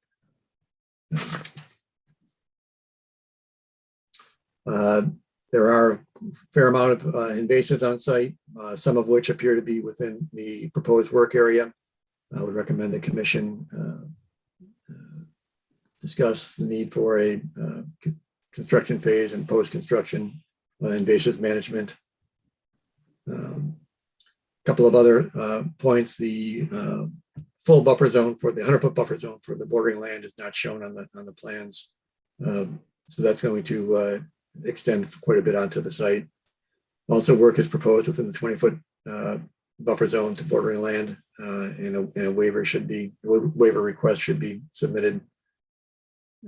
There are a fair amount of invasives on site, some of which appear to be within the proposed work area. I would recommend the commission discuss the need for a construction phase and post-construction invasive management. A couple of other points: the full buffer zone for the 100-foot buffer zone for the bordering land is not shown on the plans, so that's going to extend quite a bit onto the site. Also, work is proposed within the 20-foot buffer zone to bordering land, and a waiver request should be submitted.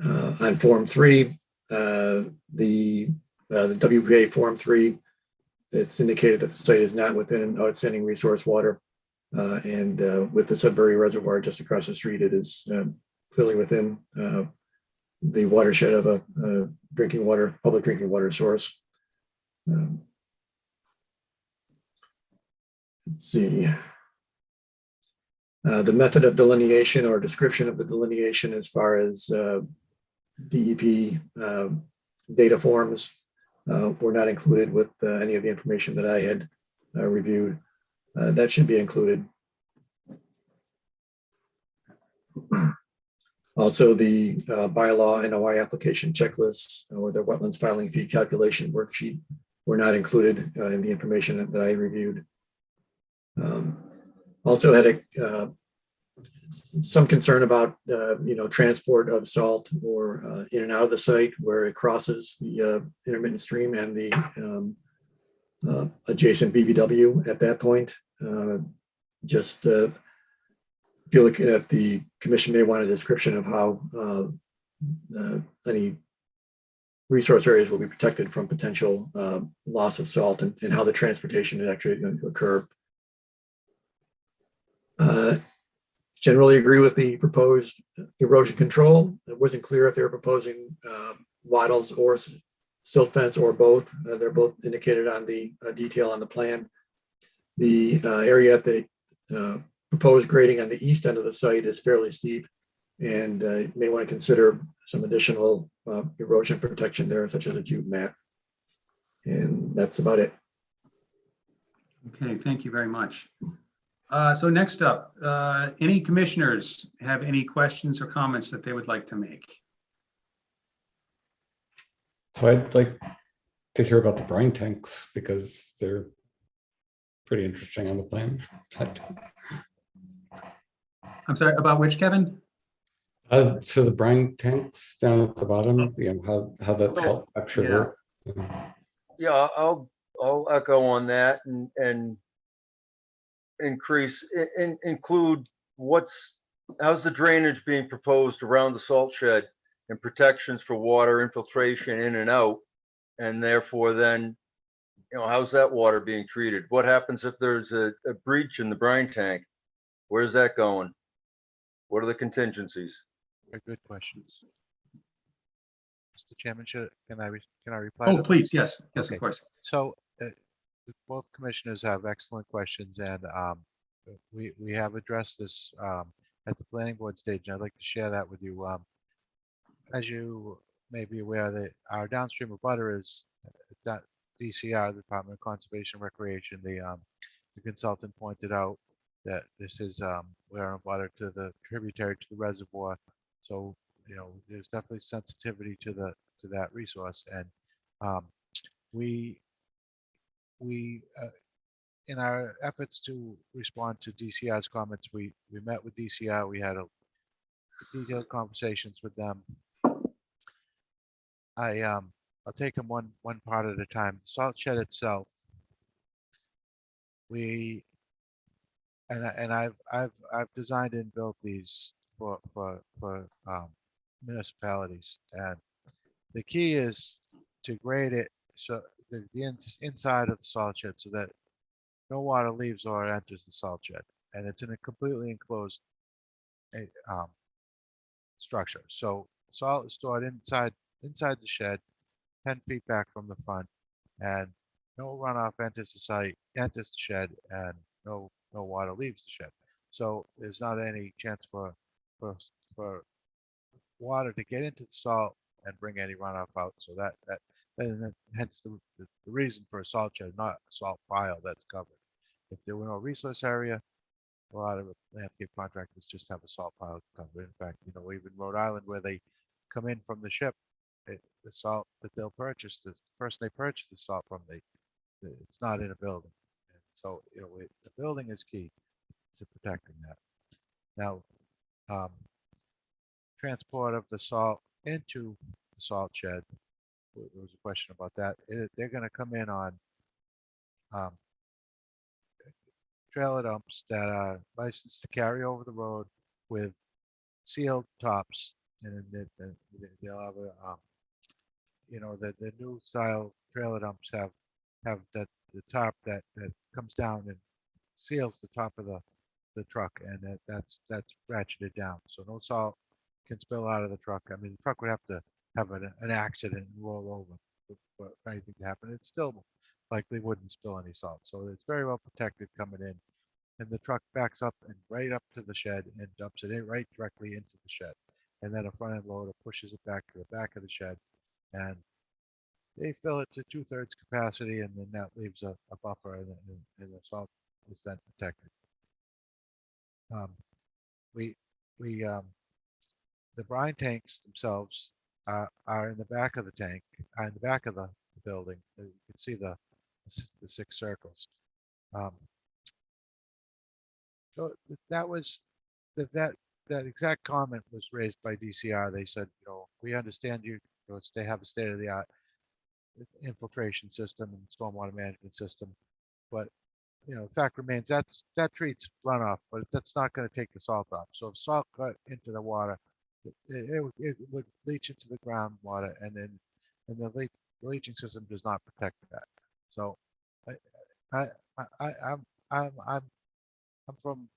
On Form 3, the WPA Form 3, it's indicated that the site is not within an outstanding resource water, and with the Sudbury Reservoir just across the street, it is clearly within the watershed of a public drinking water source. let's see. The method of delineation or description of the delineation as far as DEP data forms were not included with any of the information that I had reviewed. That should be included. Also, the bylaw NOI application checklists or the wetlands filing fee calculation worksheet were not included in the information that I reviewed. Also had some concern about transport of salt or in and out of the site where it crosses the intermittent stream and the adjacent BVW at that point. Just feel like that the commission may want a description of how any resource areas will be protected from potential loss of salt and how the transportation is actually going to occur. Generally agree with the proposed erosion control. It wasn't clear if they were proposing wattles or silt fence or both. They're both indicated on the detail on the plan. The area at the proposed grading on the east end of the site is fairly steep, and you may want to consider some additional erosion protection there, such as a jute mat. And that's about it. Okay, thank you very much. So next up, any commissioners have any questions or comments that they would like to make? So I'd like to hear about the brine tanks because they're pretty interesting on the plan. I'm sorry, about which, Kevin? So the brine tanks down at the bottom, how that salt capture Yeah. works. Yeah, I'll echo on that and include how's the drainage being proposed around the salt shed and protections for water infiltration in and out, and therefore then how's that water being treated? What happens if there's a breach in the brine tank? Where's that going? What are the contingencies? Very good questions. Mr. Chairman, can I reply? Oh, to please, yes, yes, Okay. of course. So both commissioners have excellent questions, and we have addressed this at the planning board stage, and I'd like to share that with you. As you may be aware, that our downstream abutter is DCR, the Department of Conservation and Recreation. The consultant pointed out that this is we're abutter to the tributary to the reservoir, so there's definitely sensitivity to that resource, and we in our efforts to respond to DCR's comments, we met with DCR. We had a detailed conversations with them. I'll take them one part at a time. The salt shed itself, I've designed and built these for municipalities, and the key is to grade it so the inside of the salt shed so that no water leaves or enters the salt shed, and it's in a completely enclosed structure. So salt is stored inside the shed, 10 feet back from the front, and no runoff enters the shed, and no water leaves the shed. So there's not any chance for water to get into the salt and bring any runoff out. So hence the reason for a salt shed, not a salt pile that's covered. If there were no resource area, a lot of landscape contractors just have a salt pile covered. In fact, even Rhode Island, where they come in from the ship, the salt that they'll purchase, the person they purchase the salt from, it's not in a building. And so, the building is key to protecting that. Now, transport of the salt into the salt shed, there was a question about that. They're going to come in on trailer dumps that are licensed to carry over the road with sealed tops, and they'll have the new style trailer dumps have the top that comes down and seals the top of the truck, and that's ratcheted down, so no salt can spill out of the truck. I mean, the truck would have to have an accident and roll over for anything to happen. It still likely wouldn't spill any salt. So it's very well protected coming in. And the truck backs up and right up to the shed and dumps it in right directly into the shed. And then a front end loader pushes it back to the back of the shed, and they fill it to 2/3 capacity, and then that leaves a buffer, and the salt is then protected. The brine tanks themselves are in the back of the tank, in the back of the building. You can see the 6 circles. So that exact comment was raised by DCR. They said, we understand they have a state-of-the-art infiltration system and stormwater management system, but the fact remains that treats runoff, but that's not going to take the salt off. So if salt got into the water, it would leach into the groundwater, and the leaching system does not protect that. So I'm from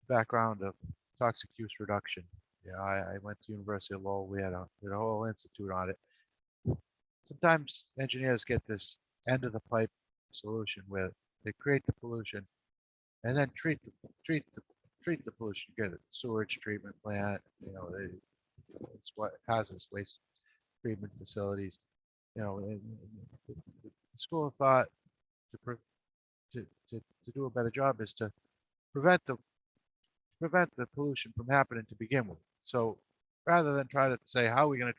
the background of toxic use reduction. I went to University of Lowell. We had a whole institute on it. Sometimes engineers get this end of the pipe solution where they create the pollution and then treat the pollution. You get a sewage treatment plant. It's what hazardous waste treatment facilities. The school of thought to do a better job is to prevent the pollution from happening to begin with. So rather than try to say how are we going to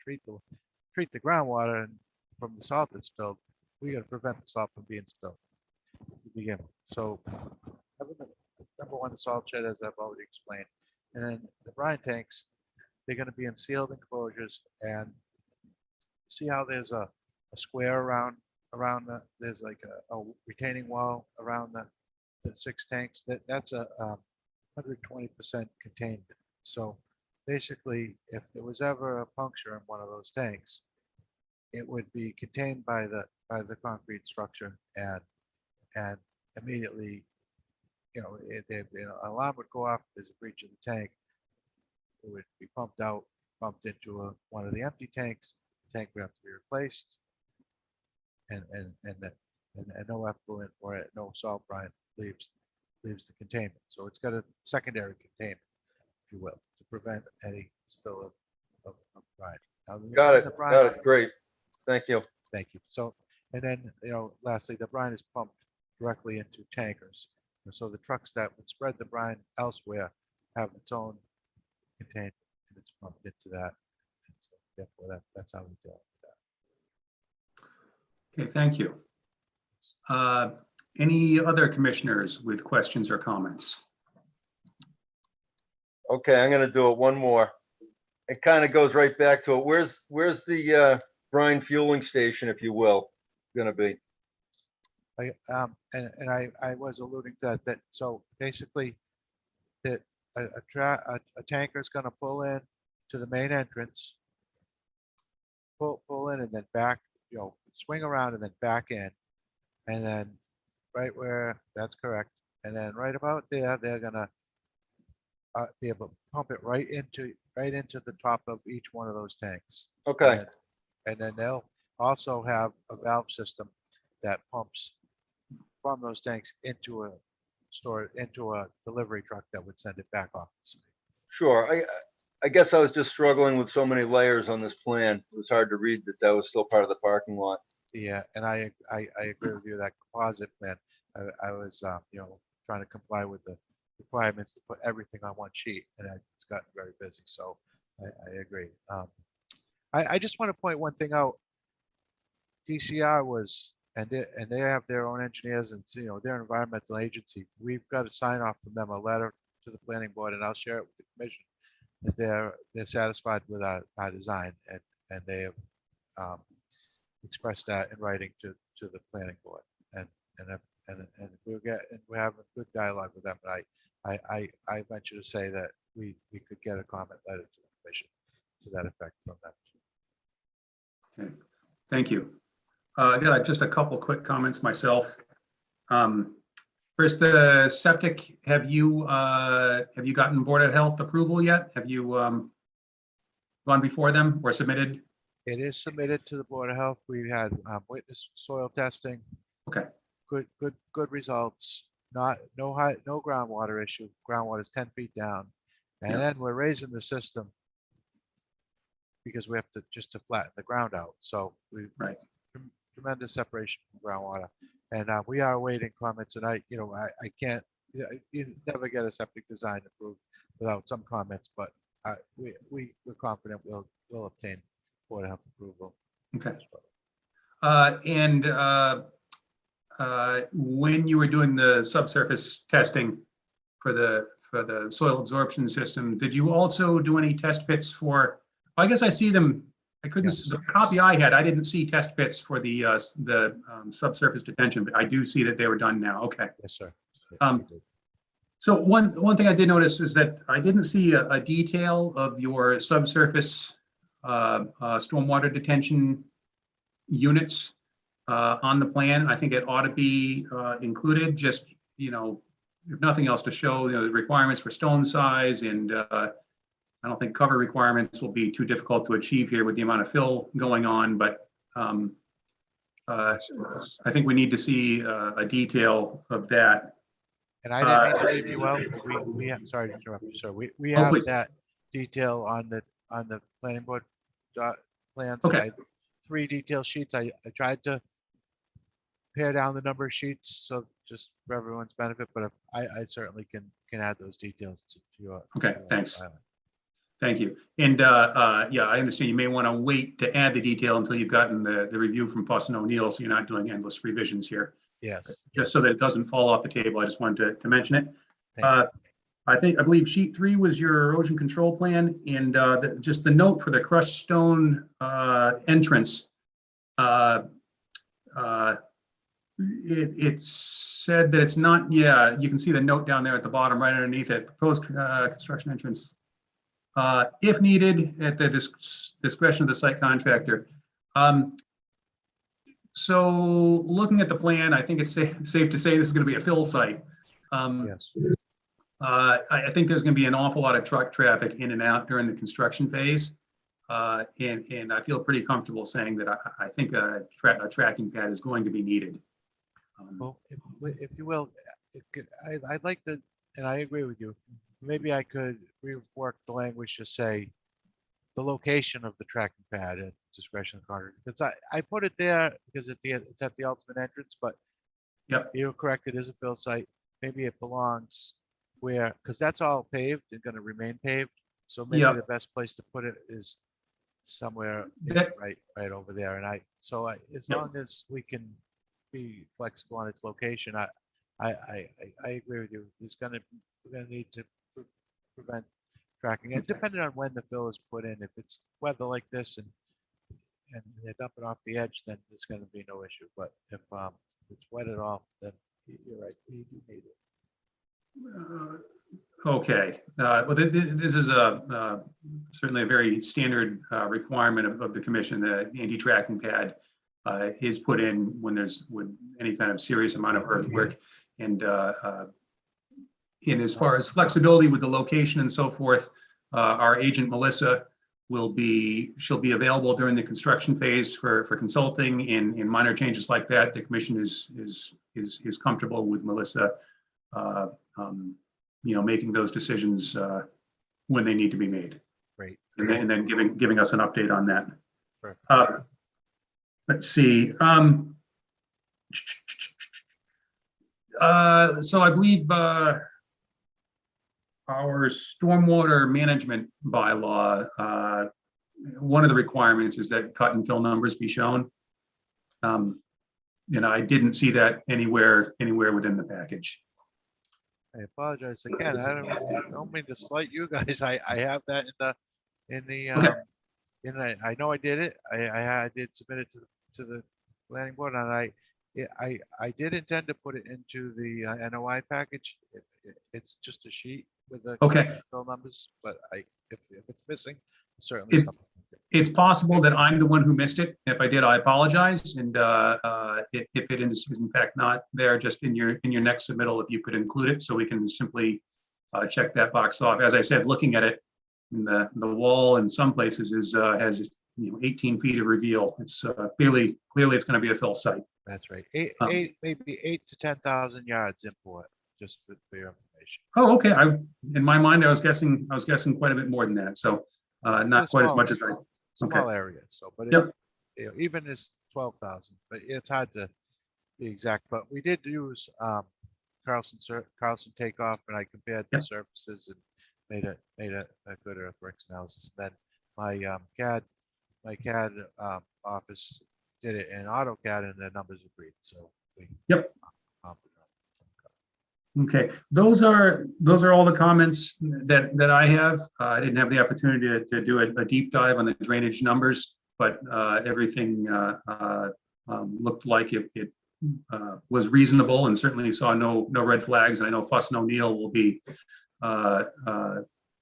treat the groundwater and from the salt that's spilled, we got to prevent the salt from being spilled to begin with. So number one, the salt shed, as I've already explained, and then the brine tanks, they're going to be in sealed enclosures, and see how there's a square around there's like a retaining wall around the 6 tanks. That's a 120% containment. So basically, if there was ever a puncture in one of those tanks, it would be contained by the concrete structure, and immediately, an alarm would go off. There's a breach of the tank. It would be pumped into one of the empty tanks. The tank would have to be replaced, and no effluent or no salt brine leaves the containment. So it's got a secondary containment, if you will, to prevent any spill of brine. Now, Got it. Great. Thank you. Thank you. So, and then, lastly, the brine is pumped directly into tankers. And so the trucks that would spread the brine elsewhere have its own containment, and it's pumped into that. And so therefore, that's how we deal with that. Okay, thank you. Any other commissioners with questions or comments? Okay, I'm going to do it one more. It kind of goes right back to it. Where's the brine fueling station, if you will, going to be? I was alluding to that. So basically, that a tanker is going to pull in to the main entrance, pull in, and then back, swing around and then back in, and then right where that's correct, and then right about there, they're going to be able to pump it right into the top of each one of those tanks. Okay. And then they'll also have a valve system that pumps from those tanks into a delivery truck that would send it back off the site. Sure. I guess I was just struggling with so many layers on this plan. It was hard to read that was still part of the parking lot. Yeah, and I agree with you. That composite plan, I was trying to comply with the requirements to put everything on one sheet, and it's gotten very busy. So I agree. I just want to point one thing out. DCR was, and they have their own engineers, and their environmental agency. We've got to sign off from them a letter to the planning board, and I'll share it with the commission that they're satisfied with our design, and they have expressed that in writing to the planning board, and we're having a good dialogue with them. And I venture to say that we could get a comment letter to the commission to that effect from them. Okay, thank you. I got just a couple quick comments myself. First, the septic, have you gotten Board of Health approval yet? Have you gone before them or submitted? It is submitted to the Board of Health. We had witness soil testing. Okay. Good results. No groundwater issue. Groundwater is 10 feet down. And Yeah. then we're raising the system because we have to just to flatten the ground out. So we Right. tremendous separation from groundwater. And we are awaiting comments, and I can't, you never get a septic design approved without some comments, but we're confident we'll obtain Board of Health approval. Okay. When you were doing the subsurface testing for the soil absorption system, did you also do any test pits for? I guess I see them. I couldn't. Yes. The copy I had, I didn't see test pits for the subsurface detention, but I do see that they were done now. Okay. Yes, sir. So one thing I did notice is that I didn't see a detail of your subsurface stormwater detention units on the plan. I think it ought to be included, just, if nothing else, to show the requirements for stone size, and I don't think cover requirements will be too difficult to achieve here with the amount of fill going on, but I think we need to see a detail of that. And I didn't mean to leave you out. We have, sorry to interrupt you, sir. We have please. that detail on the planning board plans. Okay. 3 detail sheets. I tried to pare down the number of sheets, so just for everyone's benefit, but I certainly can add those details to your. Okay, thanks. Thank you. And yeah, I understand you may want to wait to add the detail until you've gotten the review from Fuss and O'Neill, so you're not doing endless revisions here. Yes. Just so that it doesn't fall off the table, I just wanted to mention it. I believe sheet 3 was your erosion control plan, and just the note for the crushed stone entrance. It said that it's not. Yeah, you can see the note down there at the bottom, right underneath it. Proposed construction entrance, if needed, at the discretion of the site contractor. So looking at the plan, I think it's safe to say this is going to be a fill site. Yes. I think there's going to be an awful lot of truck traffic in and out during the construction phase. And I feel pretty comfortable saying that I think a tracking pad is going to be needed. Well, if you will, I'd like to, and I agree with you, maybe I could rework the language to say the location of the tracking pad at discretion of the contractor. Because I put it there because it's at the ultimate entrance, but yep, you're correct, it is a fill site. Maybe it belongs where, because that's all paved and going to remain paved. So maybe yep, the best place to put it is somewhere right over there. And as yep, long as we can be flexible on its location, I agree with you. We're gonna need to prevent tracking it, depending on when the fill is put in. If it's weather like this and they're dumping off the edge, then there's going to be no issue. But if it's wet at all, then you're right, we do need it. okay. Well, this is certainly a very standard requirement of the commission. The anti-tracking pad is put in when there's any kind of serious amount of earthwork, and as far as flexibility with the location and so forth, our agent Melissa she'll be available during the construction phase for consulting in minor changes like that. The commission is comfortable with Melissa, making those decisions when they need to be made. Great. And then giving us an update on that. Perfect. Let's see. So I believe our stormwater management bylaw, one of the requirements is that cut and fill numbers be shown. I didn't see that anywhere within the package. I apologize again. I don't mean to slight you guys. I have that Okay. I know I did it. I did submit it to the planning board, and I did intend to put it into the NOI package. It's just a sheet with the fill numbers, but if it's missing, certainly something. It's possible that I'm the one who missed it. If I did, I apologize. And if it is in fact not there, just in your next submittal, if you could include it, so we can simply check that box off. As I said, looking at it, the wall in some places has 18 feet of reveal. It's clearly it's going to be a fill site. That's right. Oh. Maybe 8 to 10,000 yards import, just for your information. Oh, okay. In my mind, I was guessing quite a bit more than that. So not It's a quite as small- much as I. Small area, so, but Yep. even as 12,000, but it's hard to be exact. But we did use Carlson takeoff, and I compared the Yep. surfaces and made a good earthworks analysis. And then my CAD office did it in AutoCAD, and the numbers agreed. So we Yep. Okay, those are all the comments that I have. I didn't have the opportunity to do a deep dive on the drainage numbers, but everything looked like it was reasonable, and certainly saw no red flags. And I know Fuss and O'Neill will be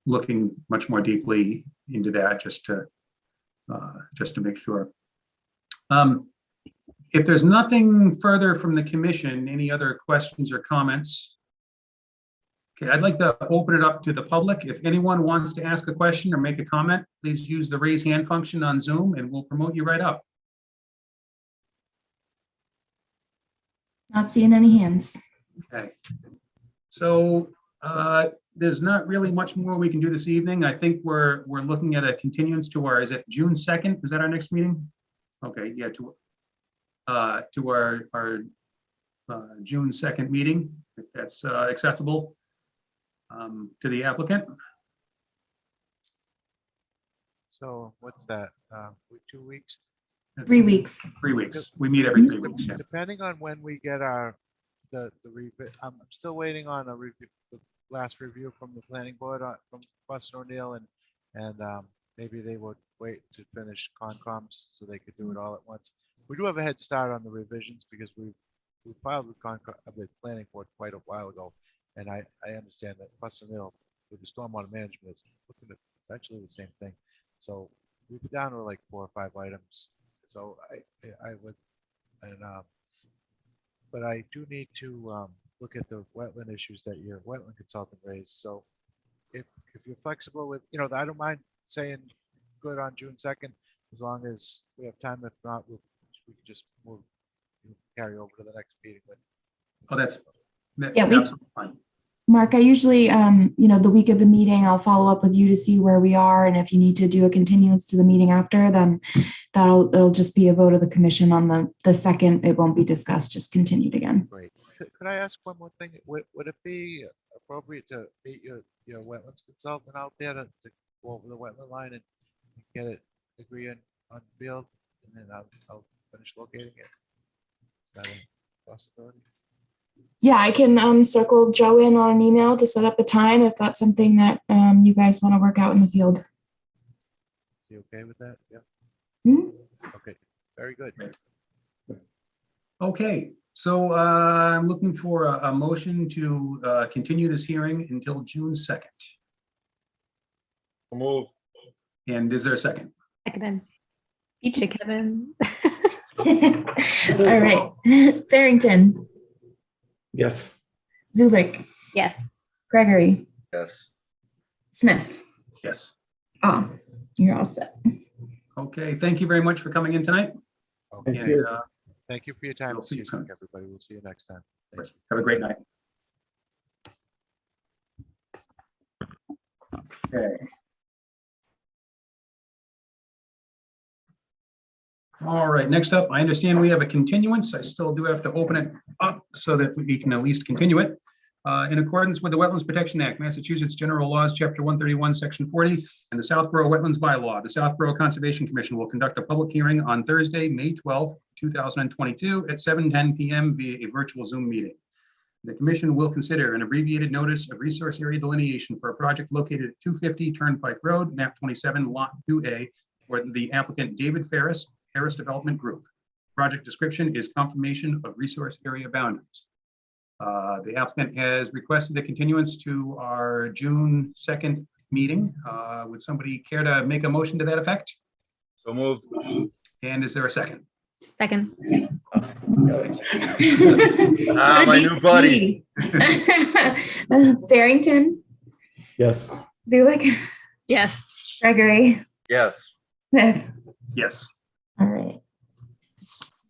looking much more deeply into that just to make sure. If there's nothing further from the commission, any other questions or comments? Okay, I'd like to open it up to the public. If anyone wants to ask a question or make a comment, please use the raise hand function on Zoom and we'll promote you right up. Not seeing any hands. Okay. So there's not really much more we can do this evening. I think we're looking at a continuance to our, is it June 2nd? Is that our next meeting? Okay, yeah, to our June 2nd meeting, if that's acceptable to the applicant. So what's that? 2 weeks? 3 weeks. 3 weeks. We meet every 3 weeks. Yeah. Depending on when we get the review, I'm still waiting on a review, the last review from the planning board from Fuss and O'Neill, and maybe they would wait to finish Concom's so they could do it all at once. We do have a head start on the revisions because we filed with the planning board quite a while ago, and I understand that Fuss and O'Neill with the stormwater management is looking at essentially the same thing. So we've down to like 4 or 5 items. So I would, and but I do need to look at the wetland issues that your wetland consultant raised. So if you're flexible with, I don't mind saying good on June 2nd, as long as we have time. If not, we can just move, carry over to the next meeting. Oh, that's Yeah, absolutely fine. Mark, I usually, the week of the meeting, I'll follow up with you to see where we are. And if you need to do a continuance to the meeting after, then it'll just be a vote of the commission on the second. It won't be discussed, just continued again. Great. Could I ask one more thing? Would it be appropriate to meet your wetlands consultant out there to go over the wetland line and get it agree on field, and then I'll finish locating it? Is that a possibility? Yeah, I can circle Joe in on an email to set up a time if that's something that you guys want to work out in the field. Is he okay with that? Yeah. Mhm. Okay. Very good. Okay, so I'm looking for a motion to continue this hearing until June 2nd. Move. And is there a second? Seconded. Beat you, Kevin. All right. Farrington, Yes. Zulik, Yes. Gregory, Yes. Smith. Yes. Oh, you're all set. Okay, thank you very much for coming in tonight. Okay. Thank you. Thank you for your time. We'll see you soon. Everybody. We'll see you next time. Thanks. Have a great night. Okay. All right, next up, I understand we have a continuance. I still do have to open it up so that we can at least continue it. In accordance with the Wetlands Protection Act, Massachusetts General Laws, Chapter 131, Section 40, and the Southborough Wetlands Bylaw, the Southborough Conservation Commission will conduct a public hearing on Thursday, May 12th, 2022 at 7:10 p.m. via a virtual Zoom meeting. The commission will consider an abbreviated notice of resource area delineation for a project located at 250 Turnpike Road, map 27, lot 2A, for the applicant David Ferris, Harris Development Group. Project description is confirmation of resource area boundaries. The applicant has requested a continuance to our June 2nd meeting. Would somebody care to make a motion to that effect? So moved. And is there a second? Second. My new buddy. Farrington, Yes. Zulik, Yes. Gregory, Yes. Smith. Yes. All right.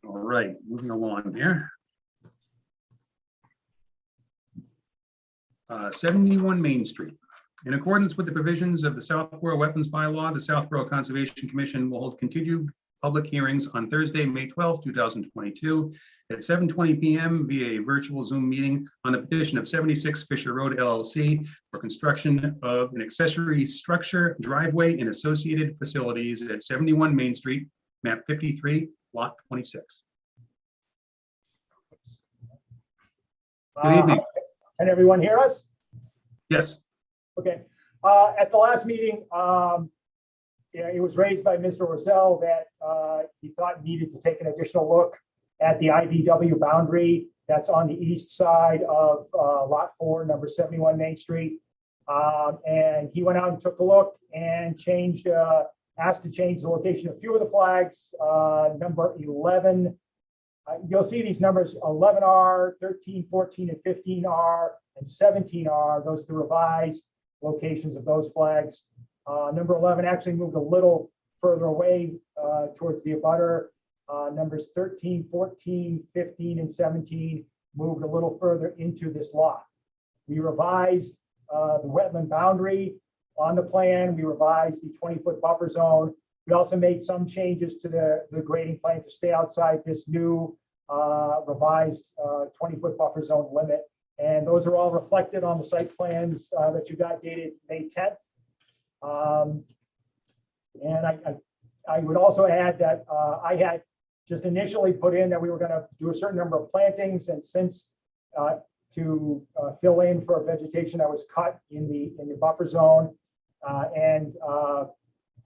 All right, moving along here. 71 Main Street. In accordance with the provisions of the Southborough Wetlands Bylaw, the Southborough Conservation Commission will hold continued public hearings on Thursday, May 12, 2022 at 7:20 p.m. via a virtual Zoom meeting on the petition of 76 Fisher Road LLC for construction of an accessory structure, driveway, and associated facilities at 71 Main Street, map 53, lot 26. Good evening. Can everyone hear us? Yes. Okay. At the last meeting, yeah, it was raised by Mr. Rosell that he thought needed to take an additional look at the IVW boundary that's on the east side of Lot 4, number 71 Main Street. And he went out and took a look and changed, asked to change the location of a few of the flags. Number 11, you'll see these numbers 11R, 13, 14, and 15R, and 17R. Those are the revised locations of those flags. Number 11 actually moved a little further away towards the abutter. Numbers 13, 14, 15, and 17 moved a little further into this lot. We revised the wetland boundary on the plan. We revised the 20-foot buffer zone. We also made some changes to the grading plan to stay outside this new revised 20-foot buffer zone limit. And those are all reflected on the site plans that you got dated May 10th. And I would also add that I had just initially put in that we were going to do a certain number of plantings, and since to fill in for vegetation that was cut in the buffer zone. And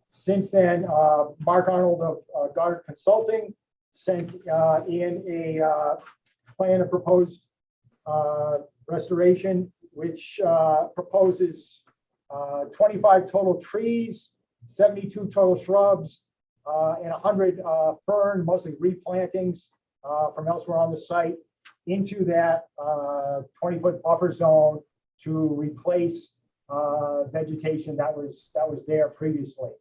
since then, Mark Arnold of Goddard Consulting sent in a plan of proposed restoration, which proposes 25 total trees, 72 total shrubs, and 100 fern, mostly replantings from elsewhere on the site, into that 20-foot buffer zone to replace vegetation that was there previously.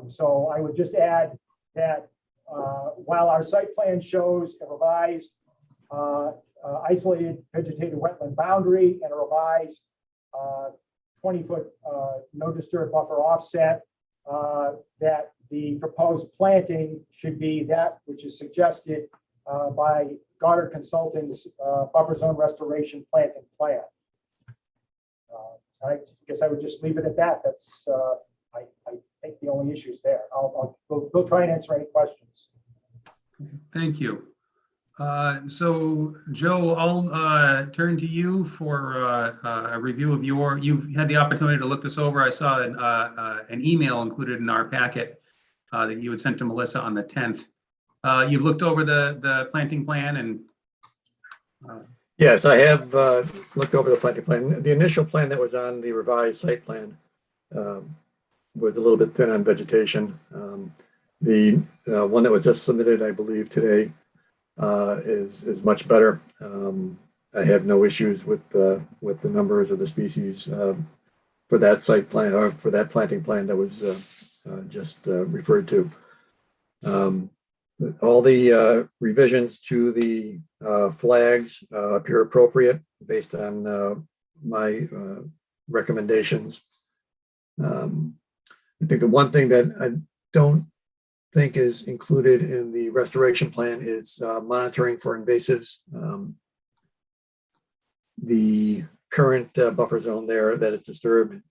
So I would just add that while our site plan shows a revised isolated vegetated wetland boundary and a revised 20-foot no disturb buffer offset, that the proposed planting should be that which is suggested by Goddard Consulting's buffer zone restoration planting plan. I guess I would just leave it at that. That's I think the only issues there. We'll try and answer any questions. Thank you. So Joe, I'll turn to you for a review of you've had the opportunity to look this over. I saw an email included in our packet that you had sent to Melissa on the 10th. You've looked over the planting plan and. Yes, I have looked over the planting plan. The initial plan that was on the revised site plan was a little bit thin on vegetation. The one that was just submitted, I believe, today is much better. I have no issues with the numbers of the species for that site plan or for that planting plan that was just referred to. All the revisions to the flags appear appropriate based on my recommendations. I think the one thing that I don't think is included in the restoration plan is monitoring for invasives. The current buffer zone there that is disturbed,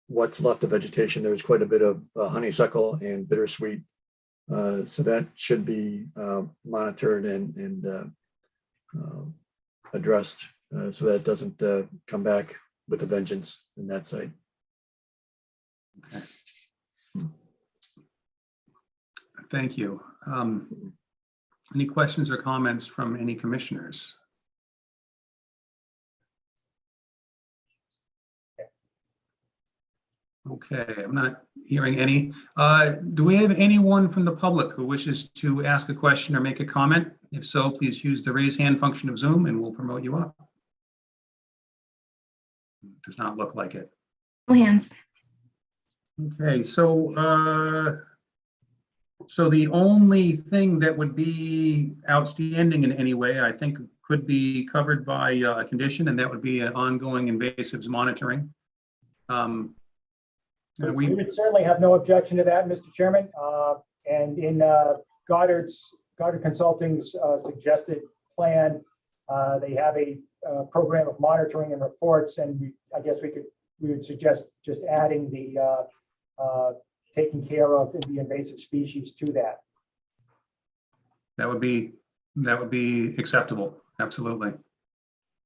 what's left of vegetation, there's quite a bit of honeysuckle and bittersweet. So that should be monitored and addressed so that it doesn't come back with a vengeance in that site. Okay. Thank you. Any questions or comments from any commissioners? Okay, I'm not hearing any. Do we have anyone from the public who wishes to ask a question or make a comment? If so, please use the raise hand function of Zoom and we'll promote you up. Does not look like it. No hands. Okay, so So the only thing that would be outstanding in any way, I think, could be covered by a condition, and that would be an ongoing invasives monitoring. We would certainly have no objection to that, Mr. Chairman. And in Goddard Consulting's suggested plan, they have a program of monitoring and reports, and I guess we would suggest just adding the taking care of the invasive species to that. That would be acceptable. Absolutely.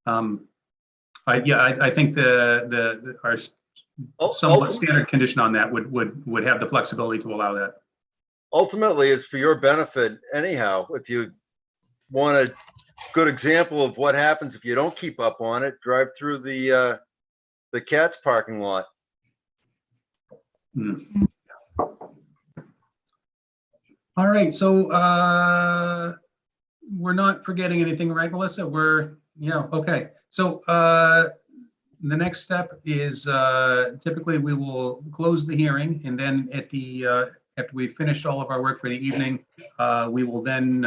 I think our somewhat standard condition on that would have the flexibility to allow that. Ultimately, it's for your benefit anyhow. If you want a good example of what happens if you don't keep up on it, drive through the Cats parking lot. All right, so we're not forgetting anything, right, Melissa? Okay. So the next step is typically we will close the hearing, and then at the after we've finished all of our work for the evening, we will then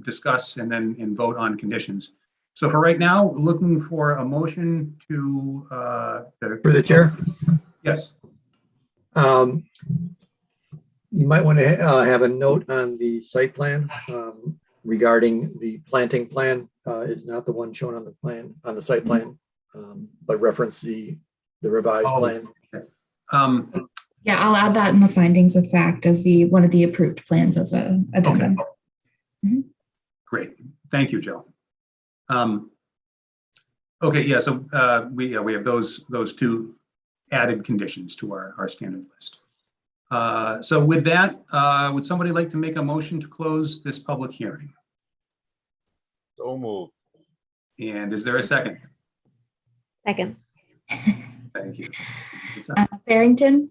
discuss and then vote on conditions. So for right now, looking for a motion to For the chair? Yes. You might want to have a note on the site plan regarding the planting plan. It's not the one shown on the plan, on the site plan, but reference the revised plan. Okay. Yeah, I'll add that in the findings of fact as one of the approved plans as a addendum. Okay. Great. Thank you, Joe. Okay, yeah, so we have those two added conditions to our standard list. So with that, would somebody like to make a motion to close this public hearing? So moved. And is there a second? Second. Thank you. Farrington,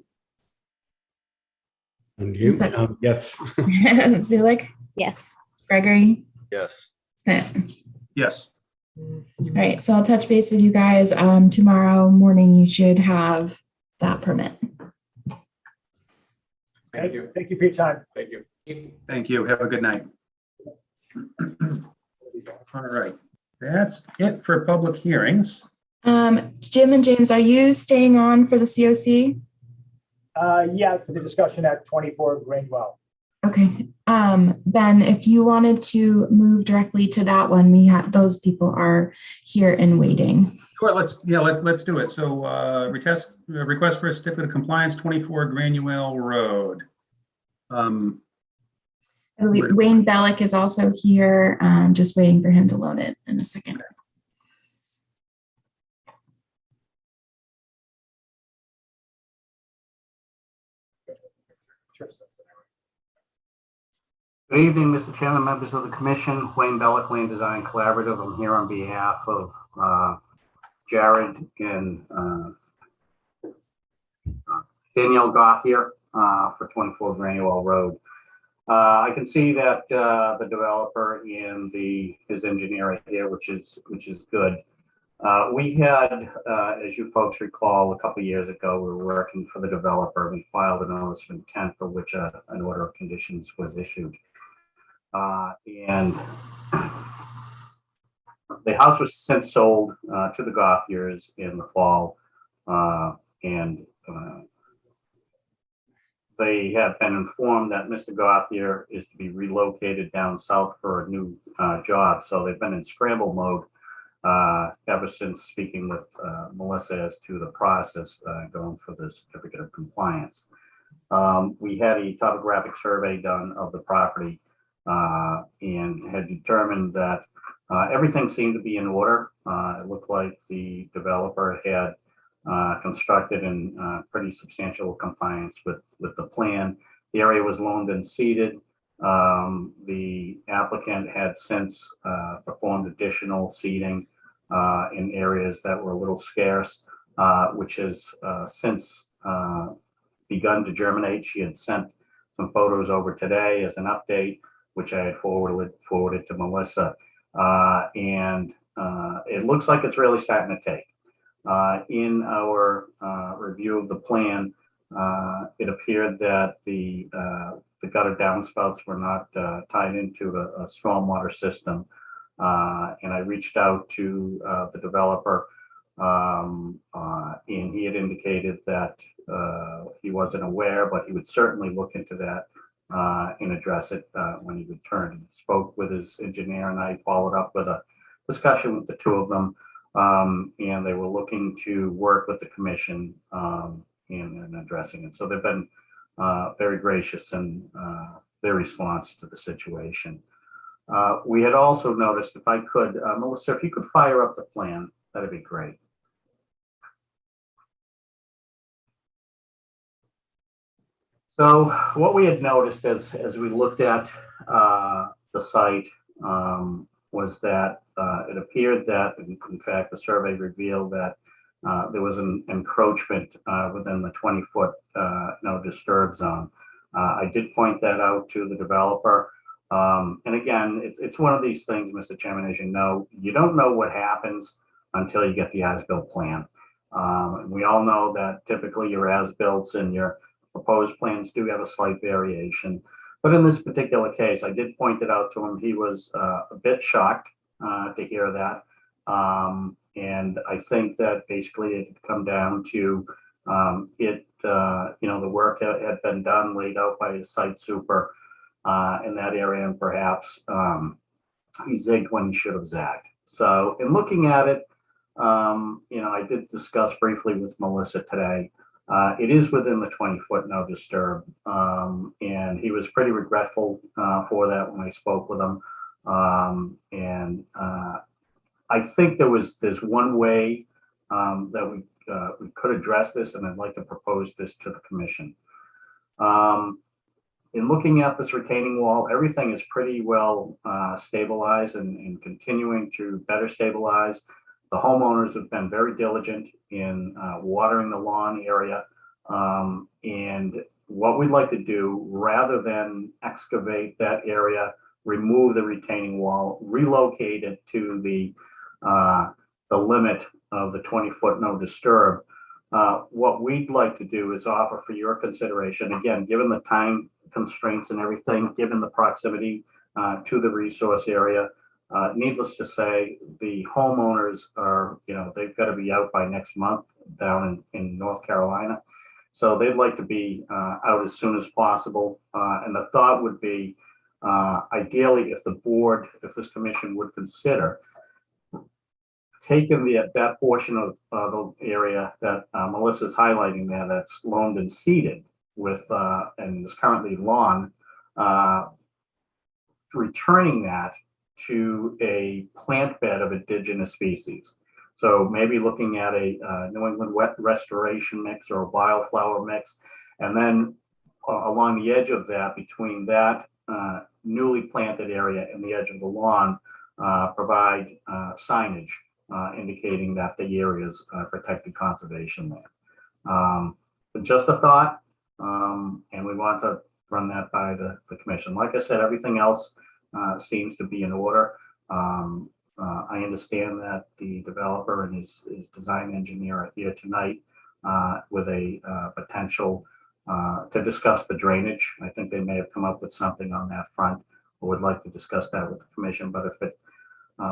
And you, yes. Zulik, Yes. Gregory, Yes. Smith. Yes. All right, so I'll touch base with you guys tomorrow morning. You should have that permit. Thank you. Thank you for your time. Thank you. Thank you. Have a good night. All right, that's it for public hearings. Jim and James, are you staying on for the COC? Yeah, for the discussion at 24 Greenwell. Okay. Ben, if you wanted to move directly to that one, those people are here and waiting. Sure, let's do it. So request for a certificate of compliance, 24 Granuel Road. I believe Wayne Bellick is also here. Just waiting for him to load it in a second. Okay. Good evening, Mr. Chairman, members of the commission. Wayne Bellick, Land Design Collaborative. I'm here on behalf of Jared and Danielle Gothier for 24 Granuel Road. I can see that the developer and his engineer are here, which is good. We had, as you folks recall, a couple of years ago, we were working for the developer. We filed a notice of intent for which an order of conditions was issued. And the house was since sold to the Gothiers in the fall, and they have been informed that Mr. Gothier is to be relocated down south for a new job. So they've been in scramble mode ever since speaking with Melissa as to the process going for the certificate of compliance. We had a topographic survey done of the property and had determined that everything seemed to be in order. It looked like the developer had constructed in pretty substantial compliance with the plan. The area was loaned and seeded. The applicant had since performed additional seeding in areas that were a little scarce, which has since begun to germinate. She had sent some photos over today as an update, which I had forwarded to Melissa. And it looks like it's really starting to take. In our review of the plan, it appeared that the the gutter downspouts were not tied into a stormwater system. And I reached out to the developer, and he had indicated that he wasn't aware, but he would certainly look into that and address it when he returned. He spoke with his engineer, and I followed up with a discussion with the two of them, and they were looking to work with the commission in addressing it. So they've been very gracious in their response to the situation. We had also noticed, if I could, Melissa, if you could fire up the plan, that'd be great. So what we had noticed as we looked at the site was that it appeared that, in fact, the survey revealed that there was an encroachment within the 20-foot no disturb zone. I did point that out to the developer. And again, it's one of these things, Mr. Chairman, as you know, you don't know what happens until you get the as-built plan. We all know that typically your as-builts and your proposed plans do have a slight variation. But in this particular case, I did point it out to him. He was a bit shocked to hear that. And I think that basically it had come down to the work had been done, laid out by the site super in that area, and perhaps he zigged when he should have zagged. So in looking at it, I did discuss briefly with Melissa today. It is within the 20-foot no disturb, and he was pretty regretful for that when I spoke with him. And I think there's one way that we could address this, and I'd like to propose this to the commission. In looking at this retaining wall, everything is pretty well stabilized and continuing to better stabilize. The homeowners have been very diligent in watering the lawn area. And what we'd like to do, rather than excavate that area, remove the retaining wall, relocate it to the limit of the 20-foot no disturb. What we'd like to do is offer for your consideration, again, given the time constraints and everything, given the proximity to the resource area, needless to say, the homeowners are, they've got to be out by next month down in North Carolina. So they'd like to be out as soon as possible. And the thought would be, ideally, if this commission would consider taking that portion of the area that Melissa's highlighting there, that's loaned and seeded with, and is currently lawn, returning that to a plant bed of indigenous species. So maybe looking at a New England wet restoration mix or a wildflower mix, and then along the edge of that, between that newly planted area and the edge of the lawn, provide signage indicating that the area is protected conservation land. But just a thought, and we want to run that by the commission. Like I said, everything else seems to be in order. I understand that the developer and his design engineer are here tonight with a potential to discuss the drainage. I think they may have come up with something on that front, or would like to discuss that with the commission. But if it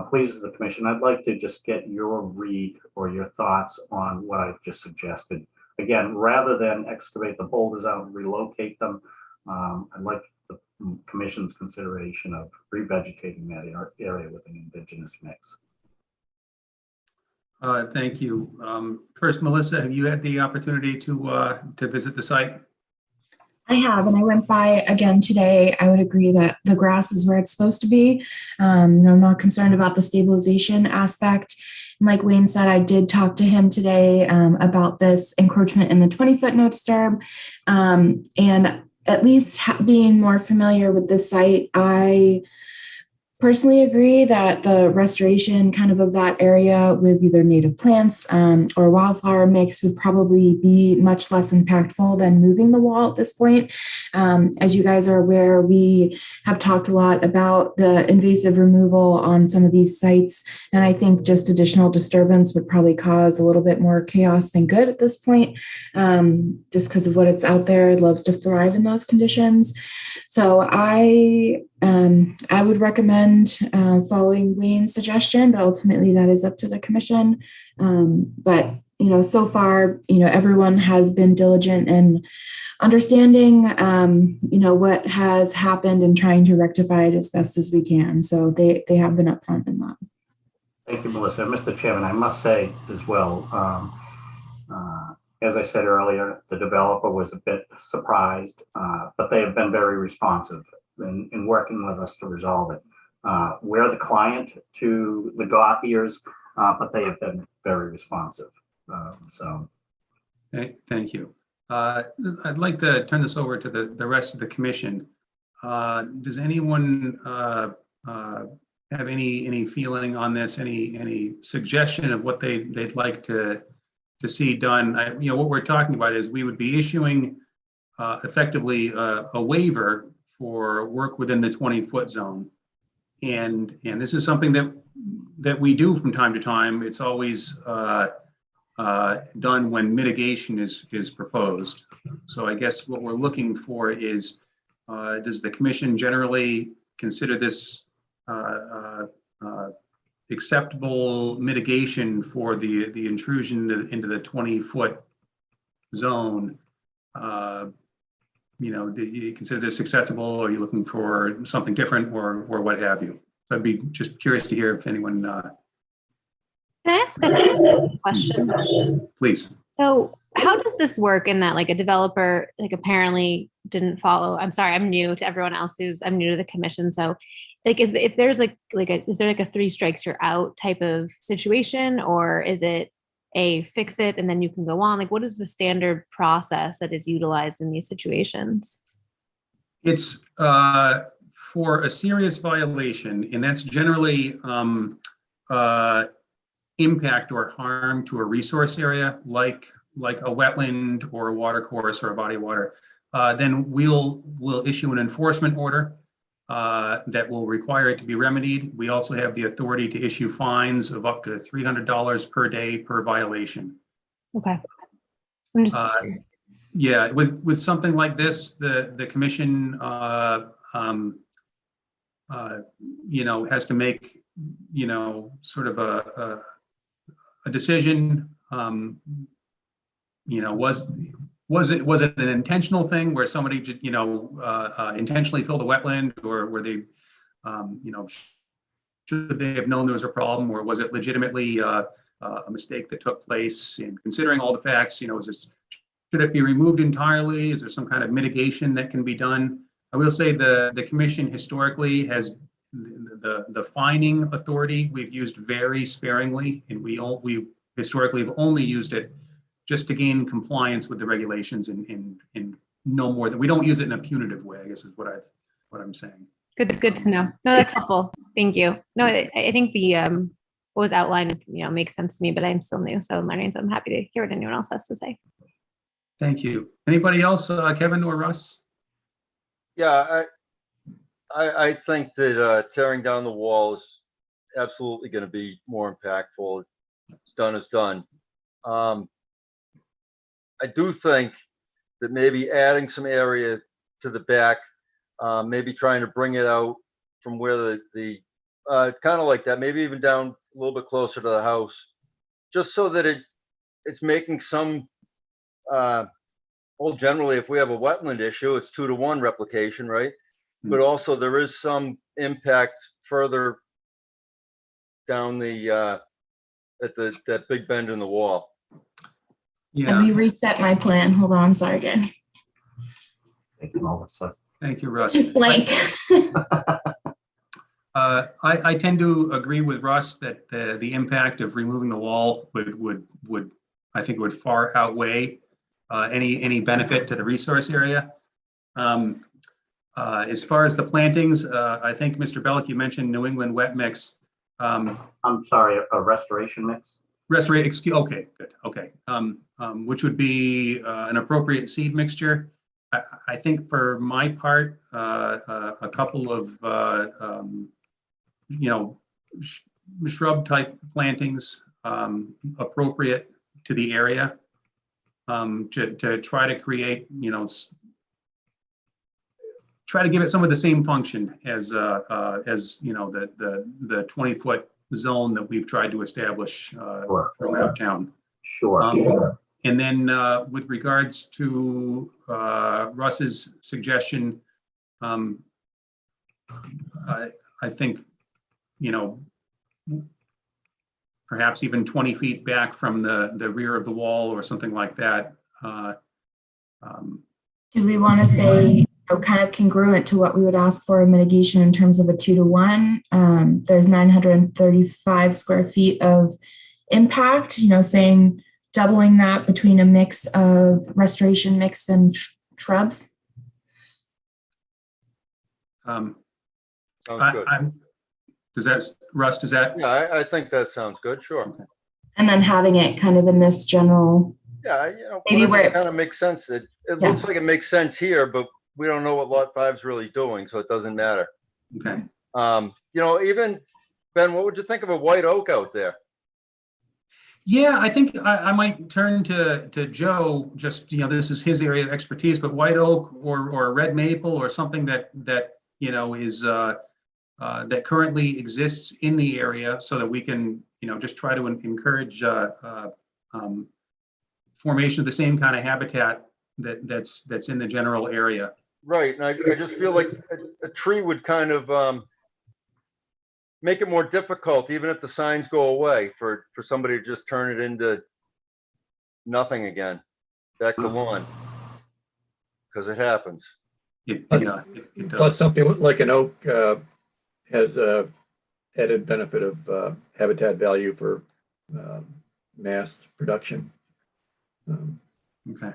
pleases the commission, I'd like to just get your read or your thoughts on what I've just suggested. Again, rather than excavate the boulders out and relocate them, I'd like the commission's consideration of revegetating that area with an indigenous mix. Thank you. First, Melissa, have you had the opportunity to visit the site? I have, and I went by again today. I would agree that the grass is where it's supposed to be. I'm not concerned about the stabilization aspect. And like Wayne said, I did talk to him today about this encroachment in the 20-foot no disturb. And at least being more familiar with this site, I personally agree that the restoration kind of that area with either native plants or wildflower mix would probably be much less impactful than moving the wall at this point. As you guys are aware, we have talked a lot about the invasive removal on some of these sites, and I think just additional disturbance would probably cause a little bit more chaos than good at this point, just because of what it's out there. It loves to thrive in those conditions. So I would recommend following Wayne's suggestion, but ultimately that is up to the commission. But so far, everyone has been diligent in understanding, what has happened and trying to rectify it as best as we can. So they have been upfront in that. Thank you, Melissa. Mr. Chairman, I must say as well, as I said earlier, the developer was a bit surprised, but they have been very responsive in working with us to resolve it. We're the client to the Gothiers, but they have been very responsive. Thank you. I'd like to turn this over to the rest of the commission. Does anyone have any feeling on this? Any suggestion of what they'd like to see done? What we're talking about is we would be issuing effectively a waiver for work within the 20-foot zone, and this is something that we do from time to time. It's always done when mitigation is proposed. So I guess what we're looking for is, does the commission generally consider this acceptable mitigation for the intrusion into the 20-foot zone? Do you consider this acceptable, or are you looking for something different, or what have you? So I'd be just curious to hear if anyone. Can I ask a question? Please. So how does this work in that, like, a developer, like, apparently didn't follow? I'm sorry, I'm new to everyone else I'm new to the commission. So like, is there like a 3 strikes you're out type of situation, or is it a fix it and then you can go on? Like, what is the standard process that is utilized in these situations? It's for a serious violation, and that's generally impact or harm to a resource area, like a wetland or a water course or a body of water. Then we'll issue an enforcement order that will require it to be remedied. We also have the authority to issue fines of up to $300 per day per violation. Okay. I'm just Yeah, with something like this, the commission has to make sort of a decision. Was it an intentional thing where somebody intentionally filled a wetland, or were they should they have known there was a problem, or was it legitimately a mistake that took place? And considering all the facts, should it be removed entirely? Is there some kind of mitigation that can be done? I will say the commission historically has the fining authority we've used very sparingly, and we historically have only used it just to gain compliance with the regulations, and no more than. We don't use it in a punitive way, I guess is what I'm saying. good to know. No, that's helpful. Thank you. No, I think the what was outlined, makes sense to me, but I'm still new, so I'm learning. So I'm happy to hear what anyone else has to say. Thank you. Anybody else, Kevin or Russ? Yeah, I think that tearing down the wall is absolutely going to be more impactful. It's done is done. I do think that maybe adding some area to the back, maybe trying to bring it out from where the kind of like that, maybe even down a little bit closer to the house, just so that it's making some. Well, generally, if we have a wetland issue, it's 2-to-1 replication, right? But also there is some impact further down the at that big bend in the wall. Yeah. Let me reset my plan. Hold on. I'm sorry, guys. Thank you, Melissa. Thank you, Russ. Blank. I tend to agree with Russ that the impact of removing the wall would I think would far outweigh any benefit to the resource area. As far as the plantings, I think, Mr. Bellick, you mentioned New England wet mix. I'm sorry, a restoration mix? Okay, good, okay. Which would be an appropriate seed mixture. I think for my part, a couple of, shrub type plantings appropriate to the area, to try to create, try to give it some of the same function as the 20-foot zone that we've tried to establish throughout town. Sure. And then with regards to Russ's suggestion, I think, perhaps even 20 feet back from the rear of the wall or something like that. Do we want to say, kind of congruent to what we would ask for in mitigation in terms of a 2-to-1? There's 935 square feet of impact, saying doubling that between a mix of restoration mix and shrubs. Sounds good. Russ, does that? Yeah, I think that sounds good, sure. Okay. And then having it kind of in this general. Yeah, maybe where it kind of makes sense. It looks like it makes sense here, but we don't know what lot 5 is really doing, so it doesn't matter. Okay. Even Ben, what would you think of a white oak out there? Yeah, I think I might turn to Joe. Just this is his area of expertise, but white oak or red maple or something that is that currently exists in the area, so that we can just try to encourage formation of the same kind of habitat that's in the general area. Right, and I just feel like a tree would kind of make it more difficult, even if the signs go away, for somebody to just turn it into nothing again, back to lawn, because it happens. It Plus, does. something like an oak has a added benefit of habitat value for mast production. Okay.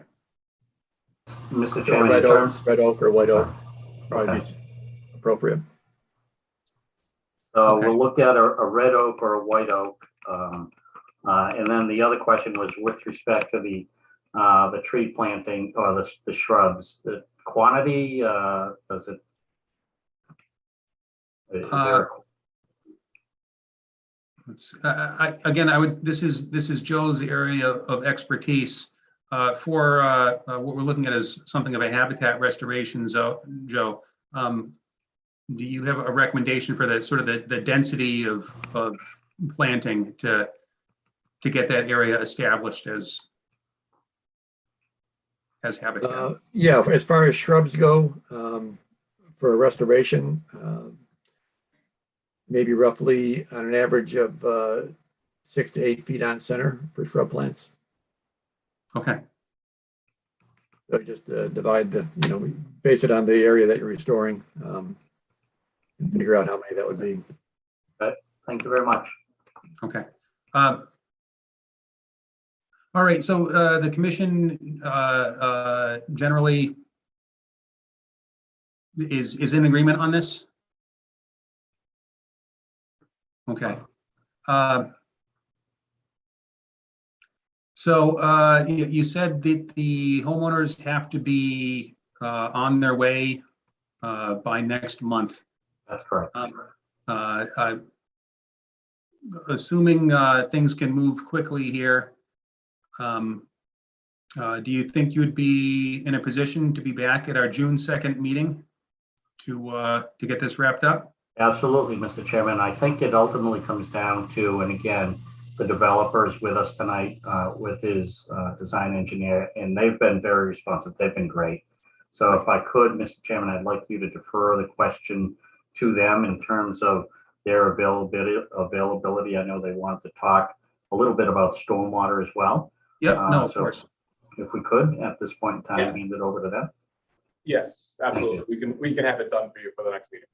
Mr. So Chairman, in terms. red oak or white oak probably Okay. be appropriate. So Okay. we'll look at a red oak or a white oak. And then the other question was with respect to the tree planting or the shrubs, the quantity, does it? Is there? This is Joe's area of expertise. For what we're looking at is something of a habitat restoration, Joe. Do you have a recommendation for the sort of the density of planting to get that area established as habitat? Yeah, as far as shrubs go, for a restoration, maybe roughly on an average of 6 to 8 feet on center for shrub plants. Okay. So just divide we base it on the area that you're restoring, and figure out how many that would be. Thank you very much. Okay. All right. So the commission generally is in agreement on this. Okay. So you said that the homeowners have to be on their way by next month. That's correct. Assuming things can move quickly here, do you think you'd be in a position to be back at our June 2nd meeting to get this wrapped up? Absolutely, Mr. Chairman. I think it ultimately comes down to, and again, the developer's with us tonight with his design engineer, and they've been very responsive. They've been great. So if I could, Mr. Chairman, I'd like you to defer the question to them in terms of their availability. I know they wanted to talk a little bit about stormwater as well. Yep, no, of course. If we could, at this point in time, hand it over to them. Yes, absolutely. We can have it done for you for the next meeting.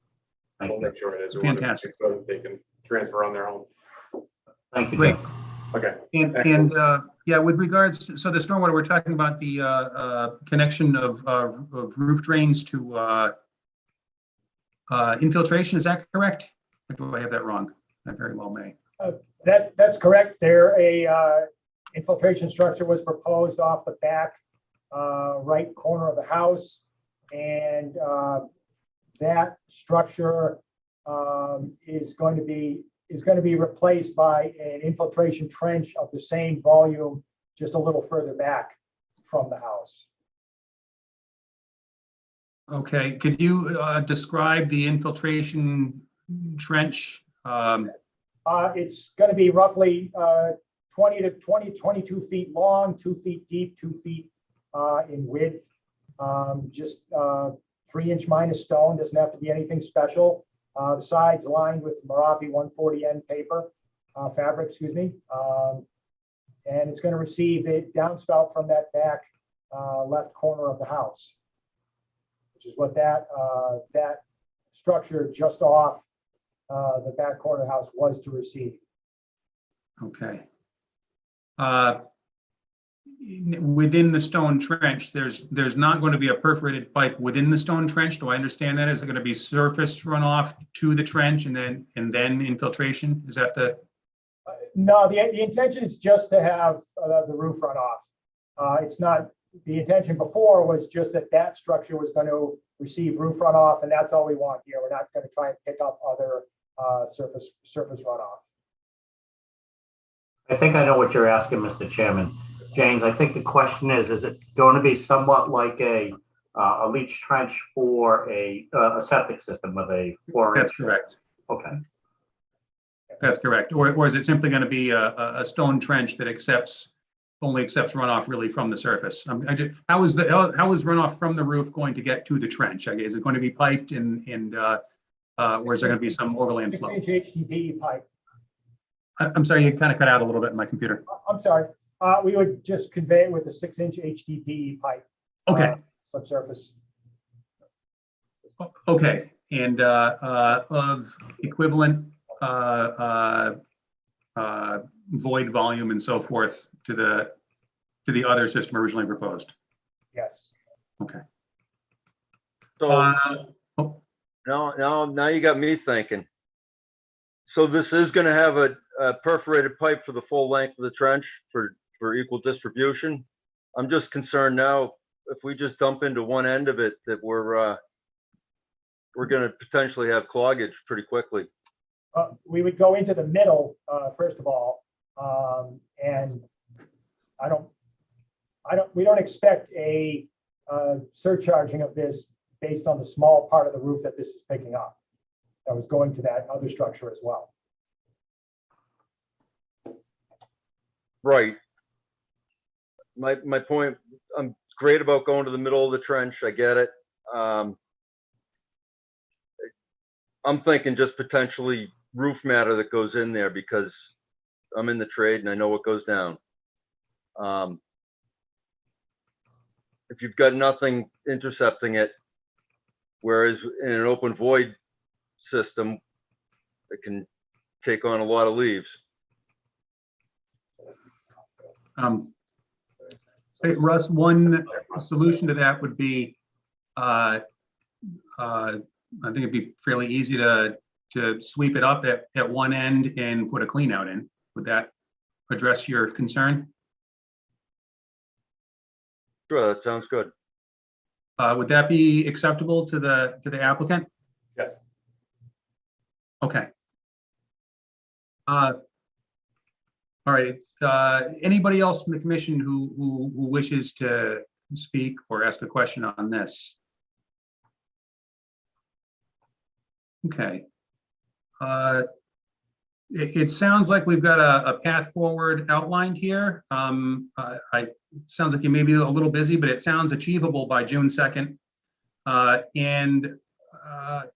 We'll make sure it is. Fantastic. So that they can transfer on their own. Thank you, Great. Jim. Okay. And yeah, with regards to, so the stormwater, we're talking about the connection of roof drains to infiltration, is that correct? Or do I have that wrong? I very well may. That's correct. There, a infiltration structure was proposed off the back right corner of the house, and that structure is going to be replaced by an infiltration trench of the same volume, just a little further back from the house. Okay, could you describe the infiltration trench? It's going to be roughly 22 feet long, 2 feet deep, 2 feet in width. Just 3-inch minus stone, doesn't have to be anything special. The sides lined with Marafi 140N paper, fabric, excuse me. And it's going to receive a downspout from that back left corner of the house, which is what that structure just off the back corner of the house was to receive. Okay. Within the stone trench, there's not going to be a perforated pipe within the stone trench. Do I understand that? Is it going to be surface runoff to the trench and then infiltration? Is that the? No, the intention is just to have the roof runoff. It's not, the intention before was just that structure was going to receive roof runoff, and that's all we want here. We're not going to try and pick up other surface runoff. I think I know what you're asking, Mr. Chairman. James, I think the question is it going to be somewhat like a leach trench for a septic system with a 4-inch? That's correct. Okay. That's correct. Or is it simply going to be a stone trench that only accepts runoff really from the surface? How is runoff from the roof going to get to the trench? Is it going to be piped and or is there going to be some overland flow? 6-inch HDPE pipe. I'm sorry, you kind of cut out a little bit in my computer. I'm sorry. We would just convey it with a 6-inch HDPE pipe. Okay. Subsurface. Okay, and of equivalent void volume and so forth to the other system originally proposed. Yes. Okay. So now you got me thinking. So this is going to have a perforated pipe for the full length of the trench for equal distribution. I'm just concerned now if we just dump into one end of it that we're going to potentially have cloggage pretty quickly. We would go into the middle first of all, and we don't expect a surcharging of this based on the small part of the roof that this is picking up. That was going to that other structure as well. Right. My point, I'm great about going to the middle of the trench. I get it. I'm thinking just potentially roof matter that goes in there because I'm in the trade and I know what goes down. If you've got nothing intercepting it, whereas in an open void system, it can take on a lot of leaves. Hey, Russ, one solution to that would be, I think it'd be fairly easy to sweep it up at one end and put a clean out in. Would that address your concern? Sure, that sounds good. Would that be acceptable to the applicant? Yes. Okay. All right. Anybody else from the commission who wishes to speak or ask a question on this? Okay. It sounds like we've got a path forward outlined here. It sounds like you may be a little busy, but it sounds achievable by June 2nd.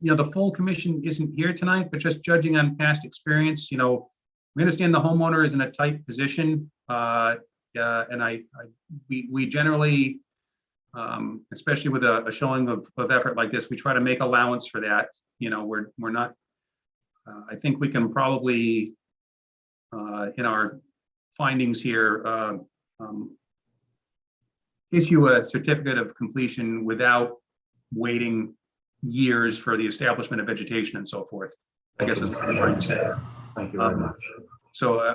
The full commission isn't here tonight, but just judging on past experience, we understand the homeowner is in a tight position, and we generally, especially with a showing of effort like this, we try to make allowance for that. We're not. I think we can probably, in our findings here, issue a certificate of completion without waiting years for the establishment of vegetation and so forth, I guess is what I'm trying to say. Thank you very much. So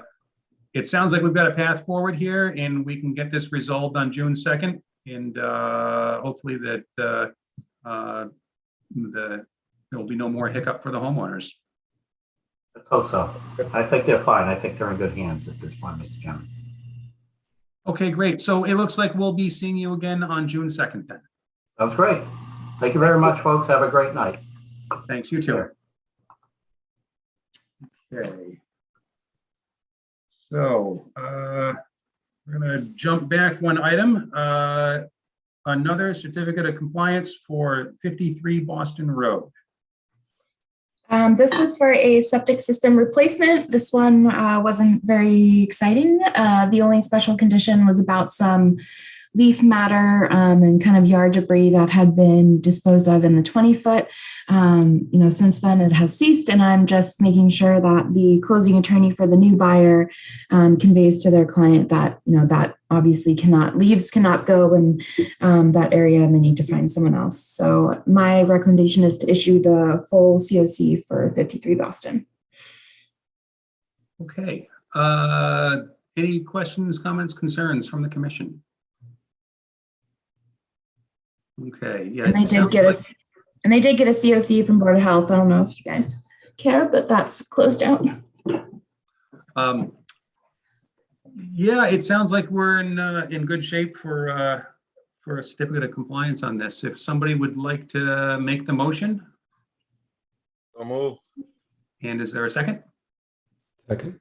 it sounds like we've got a path forward here, and we can get this resolved on June 2nd, and hopefully that there will be no more hiccup for the homeowners. Let's hope so. I think they're fine. I think they're in good hands at this point, Mr. Chairman. Okay, great. So it looks like we'll be seeing you again on June 2nd then. Sounds great. Thank you very much, folks. Have a great night. Thanks, you too. Okay. So we're gonna jump back one item. Another certificate of compliance for 53 Boston Road. This was for a septic system replacement. This one wasn't very exciting. The only special condition was about some leaf matter and kind of yard debris that had been disposed of in the 20-foot. Since then it has ceased, and I'm just making sure that the closing attorney for the new buyer conveys to their client that, that obviously leaves cannot go in that area, and they need to find someone else. So my recommendation is to issue the full COC for 53 Boston. Okay. Any questions, comments, concerns from the commission? Okay, yeah. And they did get a COC from Board of Health. I don't know if you guys care, but that's closed out. Yeah, it sounds like we're in good shape for a certificate of compliance on this. If somebody would like to make the motion. So moved. And is there a second? Second.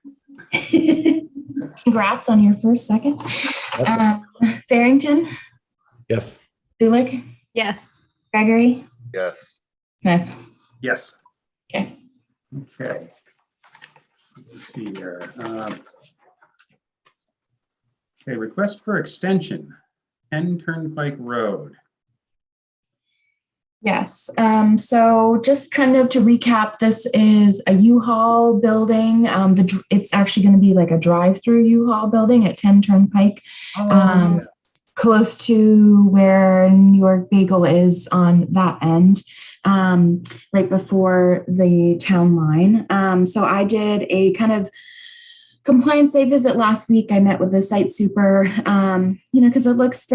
Congrats on your first second. Farrington, Yes. Zulik, Yes. Gregory, Yes. Smith. Yes. Okay. Okay. Let's see here. Okay, request for extension, 10 Turnpike Road. Yes. So just kind of to recap, this is a U-Haul building. It's actually going to be like a drive-through U-Haul building at 10 Turnpike. Yeah. Close to where New York Bagel is on that end, right before the town line. So I did a kind of compliance site visit last week. I met with the site super, because it looks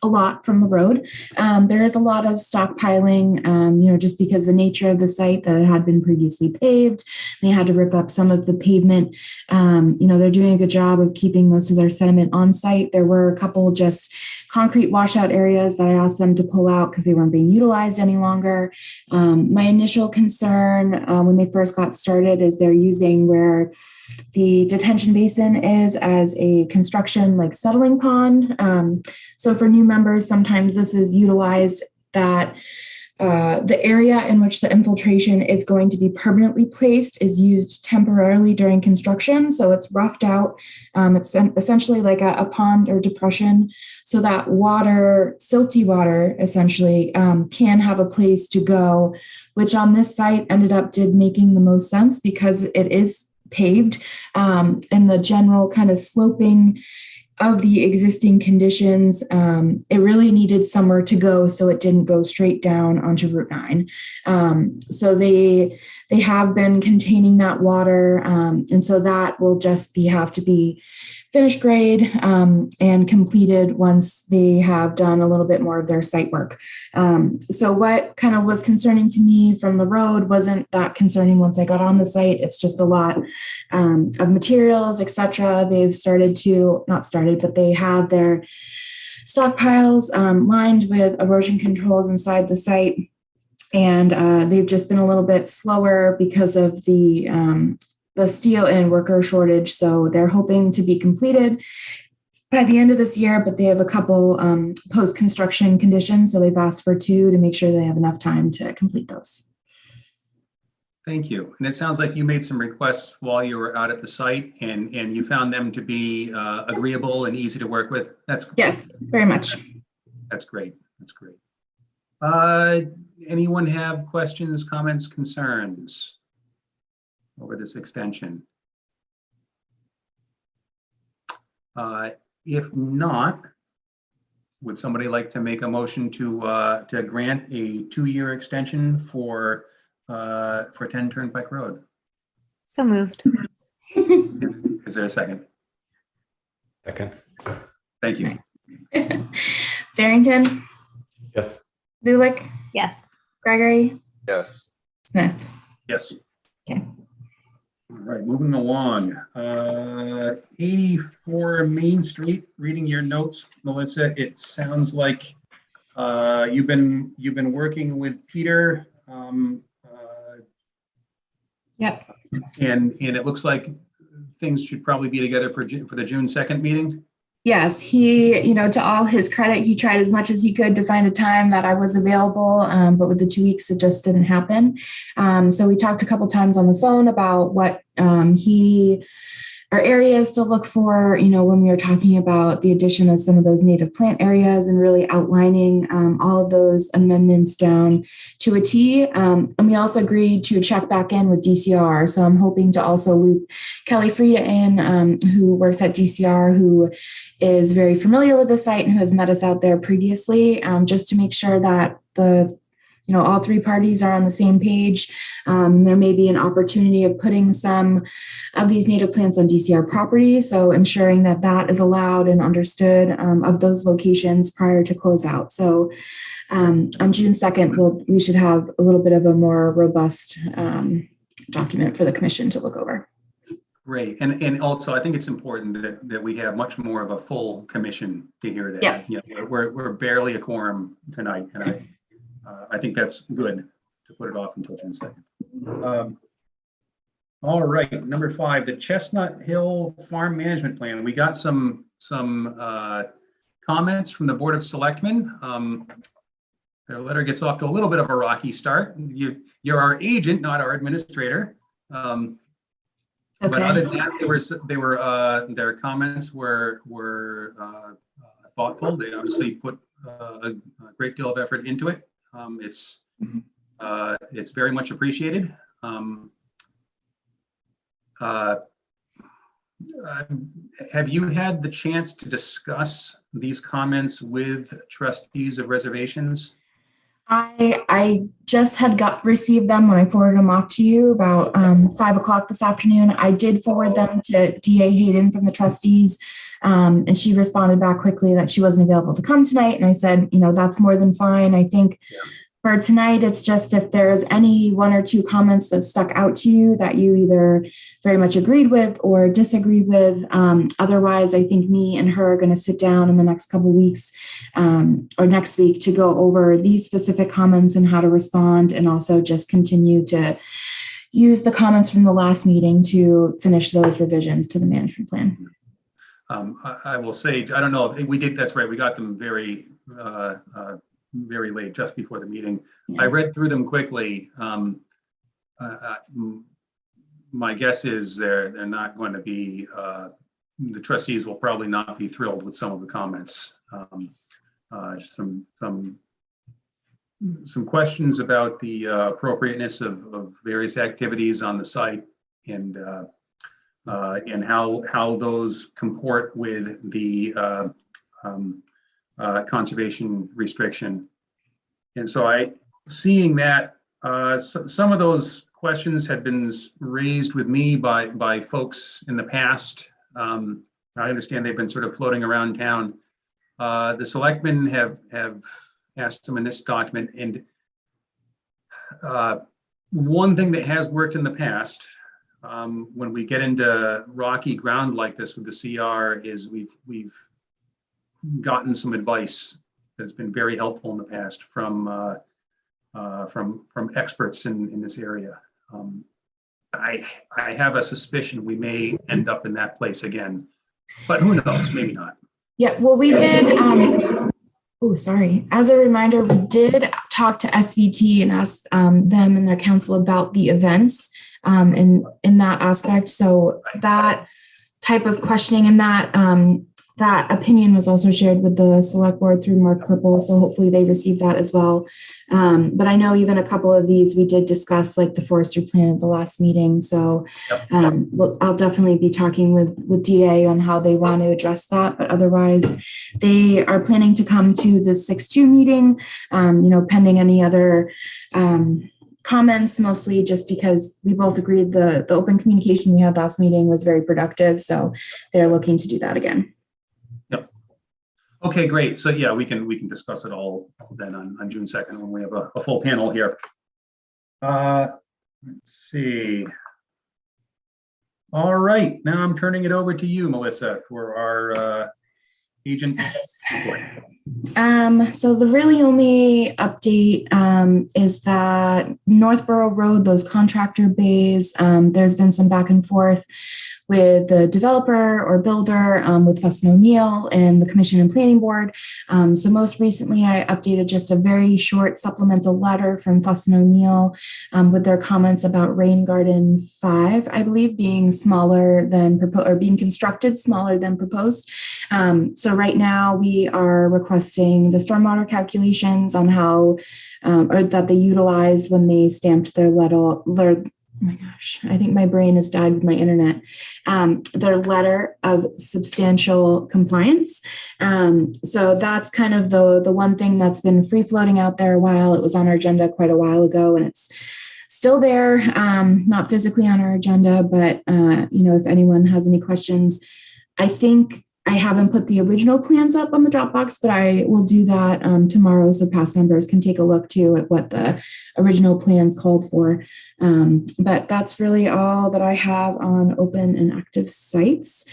a lot from the road. There is a lot of stockpiling, just because the nature of the site that it had been previously paved. They had to rip up some of the pavement. They're doing a good job of keeping most of their sediment on site. There were a couple just concrete washout areas that I asked them to pull out because they weren't being utilized any longer. My initial concern when they first got started is they're using where the detention basin is as a construction like settling pond. So for new members, sometimes this is utilized that the area in which the infiltration is going to be permanently placed is used temporarily during construction. So it's roughed out. It's essentially like a pond or depression, so that water, silty water, essentially can have a place to go, which on this site did making the most sense because it is paved, and the general kind of sloping of the existing conditions, it really needed somewhere to go so it didn't go straight down onto Route 9. So they have been containing that water, and so that will just have to be finished grade and completed once they have done a little bit more of their site work. So what kind of was concerning to me from the road wasn't that concerning once I got on the site. It's just a lot of materials, etc. They've but they have their stockpiles lined with erosion controls inside the site. And they've just been a little bit slower because of the steel and worker shortage. So they're hoping to be completed by the end of this year, but they have a couple post-construction conditions. So they've asked for 2 to make sure they have enough time to complete those. Thank you. And it sounds like you made some requests while you were out at the site and you found them to be agreeable and easy to work with. Yes, very much. That's great. That's great. Anyone have questions, comments, concerns over this extension? If not, would somebody like to make a motion to grant a 2-year extension for 10 Turnpike Road? So moved. Is there a second? Second. Thank you. Farrington, Yes. Zulik, Yes. Gregory, Yes. Smith. Yes. Okay. All right, moving along. 84 Main Street, reading your notes, Melissa, it sounds like you've been working with Peter. Yep. And it looks like things should probably be together for the June 2nd meeting. Yes, he, to all his credit, he tried as much as he could to find a time that I was available, but with the 2 weeks, it just didn't happen. So we talked a couple times on the phone about what our areas to look for, when we were talking about the addition of some of those native plant areas and really outlining all of those amendments down to a T. And we also agreed to check back in with DCR. So I'm hoping to also loop Kelly Frieda in, who works at DCR, who is very familiar with the site and who has met us out there previously, just to make sure that all three parties are on the same page. There may be an opportunity of putting some of these native plants on DCR property, so ensuring that that is allowed and understood of those locations prior to closeout. So on June 2nd, we should have a little bit of a more robust document for the commission to look over. Great, and also I think it's important that we have much more of a full commission to hear that. Yeah. We're barely a quorum tonight, and I think that's good to put it off until June 2nd. All right, number 5, the Chestnut Hill Farm Management Plan. We got some comments from the Board of Selectmen. Their letter gets off to a little bit of a rocky start. You're our agent, not our administrator. But other than that, their comments were thoughtful. They obviously put a great deal of effort into it. It's very much appreciated. Have you had the chance to discuss these comments with trustees of reservations? I just had received them when I forwarded them off to you about 5 o'clock this afternoon. I did forward them to DA Hayden from the trustees, and she responded back quickly that she wasn't available to come tonight. And I said, that's more than fine. I think for tonight, it's just if there's any 1 or 2 comments that stuck out to you that you either very much agreed with or disagreed with. Otherwise, I think me and her are going to sit down in the next couple of weeks or next week to go over these specific comments and how to respond, and also just continue to use the comments from the last meeting to finish those revisions to the management plan. I will say, I don't know if we did, that's right. We got them very late, just before the meeting. Yeah. I read through them quickly. My guess is they're not going to be, the trustees will probably not be thrilled with some of the comments. Some questions about the appropriateness of various activities on the site, and how those comport with the conservation restriction. And so seeing that some of those questions had been raised with me by folks in the past. I understand they've been sort of floating around town. The selectmen have asked them in this document, and one thing that has worked in the past, when we get into rocky ground like this with the CR, is we've gotten some advice that's been very helpful in the past from experts in this area. I have a suspicion we may end up in that place again, but who knows? Maybe not. Yeah, well, we did. As a reminder, we did talk to SVT and ask them and their council about the events in that aspect. So that type of questioning and that that opinion was also shared with the select board through Mark Purple, so hopefully they received that as well. But I know even a couple of these we did discuss, like the forestry plan at the last meeting. So I'll definitely be talking with DA on how they want to address that. But otherwise, they are planning to come to the 6-2 meeting, pending any other comments, mostly just because we both agreed the open communication we had last meeting was very productive. So they're looking to do that again. Okay, great. So yeah, we can discuss it all then on June 2nd when we have a full panel here. Let's see. All right, now I'm turning it over to you, Melissa, for our agent report. So the really only update is that Northborough Road, those contractor bays, there's been some back and forth with the developer or builder, with Fuss and O'Neill and the Commission and Planning Board. So most recently, I updated just a very short supplemental letter from Fuss and O'Neill with their comments about Rain Garden 5, I believe, being smaller than proposed or being constructed smaller than proposed. So right now we are requesting the stormwater calculations on how or that they utilized when they stamped their letter. Oh my gosh, I think my brain has died with my internet. Their letter of substantial compliance. So that's kind of the one thing that's been free floating out there a while. It was on our agenda quite a while ago, and it's still there, not physically on our agenda, but if anyone has any questions, I think I haven't put the original plans up on the Dropbox, but I will do that tomorrow so past members can take a look too at what the original plans called for. But that's really all that I have on open and active sites.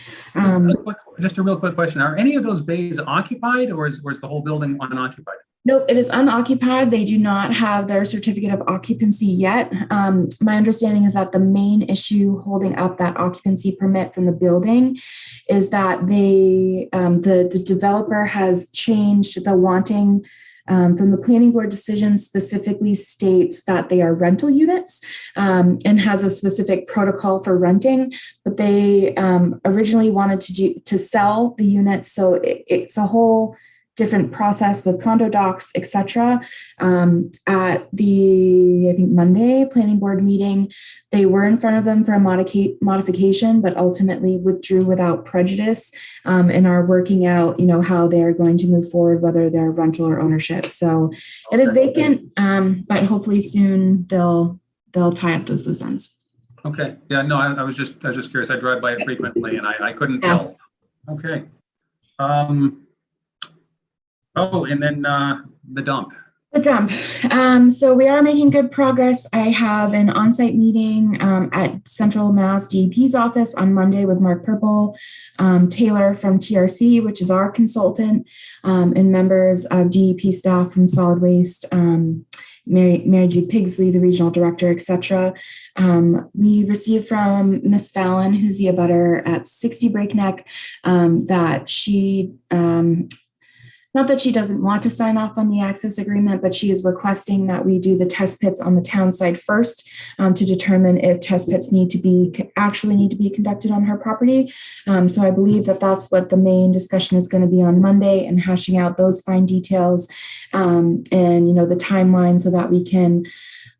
Just a real quick question. Are any of those bays occupied or is the whole building unoccupied? Nope, it is unoccupied. They do not have their certificate of occupancy yet. My understanding is that the main issue holding up that occupancy permit from the building is that the developer has changed the wanting from the planning board decision specifically states that they are rental units and has a specific protocol for renting, but they originally wanted to sell the units. So it's a whole different process with condo docs, etc. At the, I think, Monday planning board meeting, they were in front of them for a modification, but ultimately withdrew without prejudice and are working out, how they're going to move forward, whether they're rental or ownership. So it is vacant, but hopefully soon they'll tie up those loose ends. Okay. Yeah, no, I was just curious. I drive by it frequently and I couldn't tell. Okay. Oh, and then the dump. The dump. So we are making good progress. I have an on-site meeting at Central Mass DEP's office on Monday with Mark Purple, Taylor from TRC, which is our consultant, and members of DEP staff from Solid Waste, Mary Jude Pigsley, the regional director, etc. We received from Miss Fallon, who's the abutter at 60 Breakneck, that she not that she doesn't want to sign off on the access agreement, but she is requesting that we do the test pits on the town side first to determine if test pits actually need to be conducted on her property. So I believe that that's what the main discussion is going to be on Monday, and hashing out those fine details and the timeline so that we can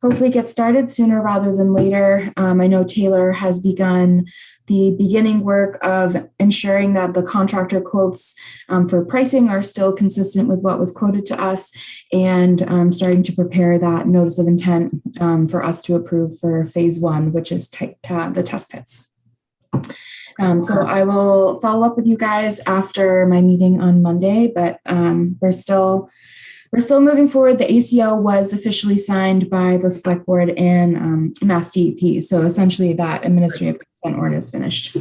hopefully get started sooner rather than later. I know Taylor has begun the beginning work of ensuring that the contractor quotes for pricing are still consistent with what was quoted to us, and starting to prepare that notice of intent for us to approve for phase 1, which is the test pits. So I will follow up with you guys after my meeting on Monday, but we're still moving forward. The ACL was officially signed by the select board and Mass DEP. So essentially that administrative consent order is finished.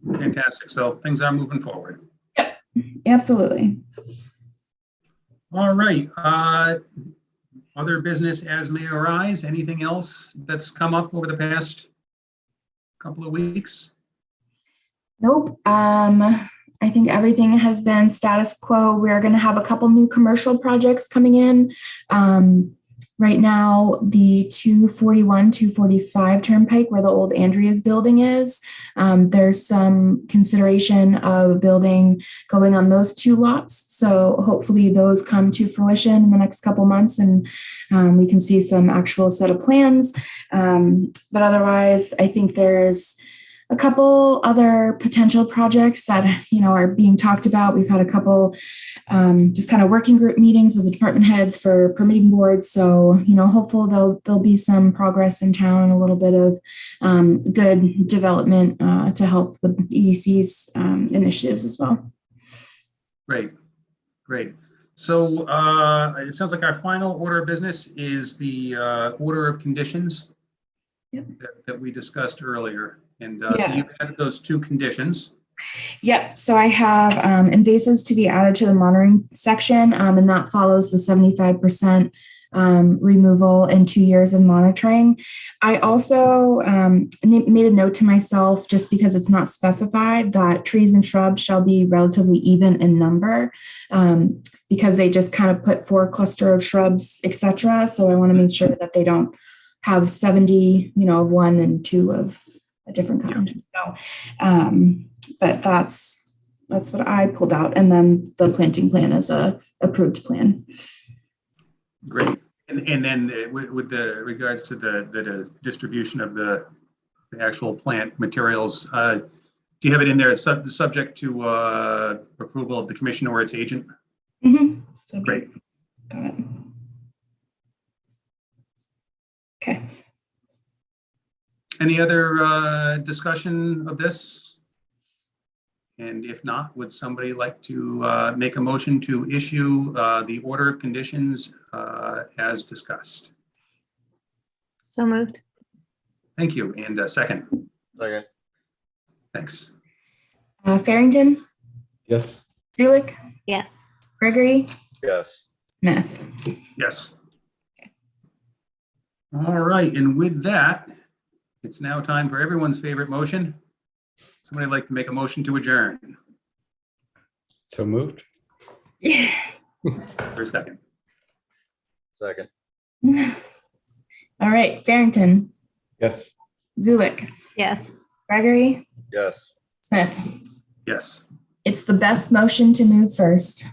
Fantastic. So things are moving forward. Yep, absolutely. All right. Other business as may arise. Anything else that's come up over the past couple of weeks? Nope. I think everything has been status quo. We're going to have a couple new commercial projects coming in. right now, the 241, 245 Turnpike, where the old Andrea's building is, there's some consideration of a building going on those two lots. So hopefully those come to fruition in the next couple months, and we can see some actual set of plans. But otherwise, I think there's a couple other potential projects that, are being talked about. We've had a couple just kind of working group meetings with the department heads for permitting boards. So, hopeful there'll be some progress in town and a little bit of good development to help with EDC's initiatives as well. Great. So it sounds like our final order of business is the order of conditions that we discussed earlier. And so you've added those two conditions. Yep. So I have invasives to be added to the monitoring section, and that follows the 75% removal in 2 years of monitoring. I also made a note to myself, just because it's not specified, that trees and shrubs shall be relatively even in number, because they just kind of put 4 cluster of shrubs, etc. So I want to make sure that they don't have 70, of one and 2 of a different kind. So, but that's what I pulled out, and then the planting plan is a approved plan. Great. And then with the regards to the distribution of the actual plant materials, do you have it in there subject to approval of the commission or its agent? Mm-hmm. So great. Got it. Okay. Any other discussion of this? And if not, would somebody like to make a motion to issue the order of conditions as discussed? So moved. Thank you. And a second. Second. Thanks. Farrington? Yes. Zulik? Yes. Gregory? Yes. Smith? Yes. All right. And with that, it's now time for everyone's favorite motion. Somebody like to make a motion to adjourn? So moved. Yeah. For a second. Second. All right. Farrington? Yes. Zulik? Yes. Gregory? Yes. Smith? Yes. It's the best motion to move first.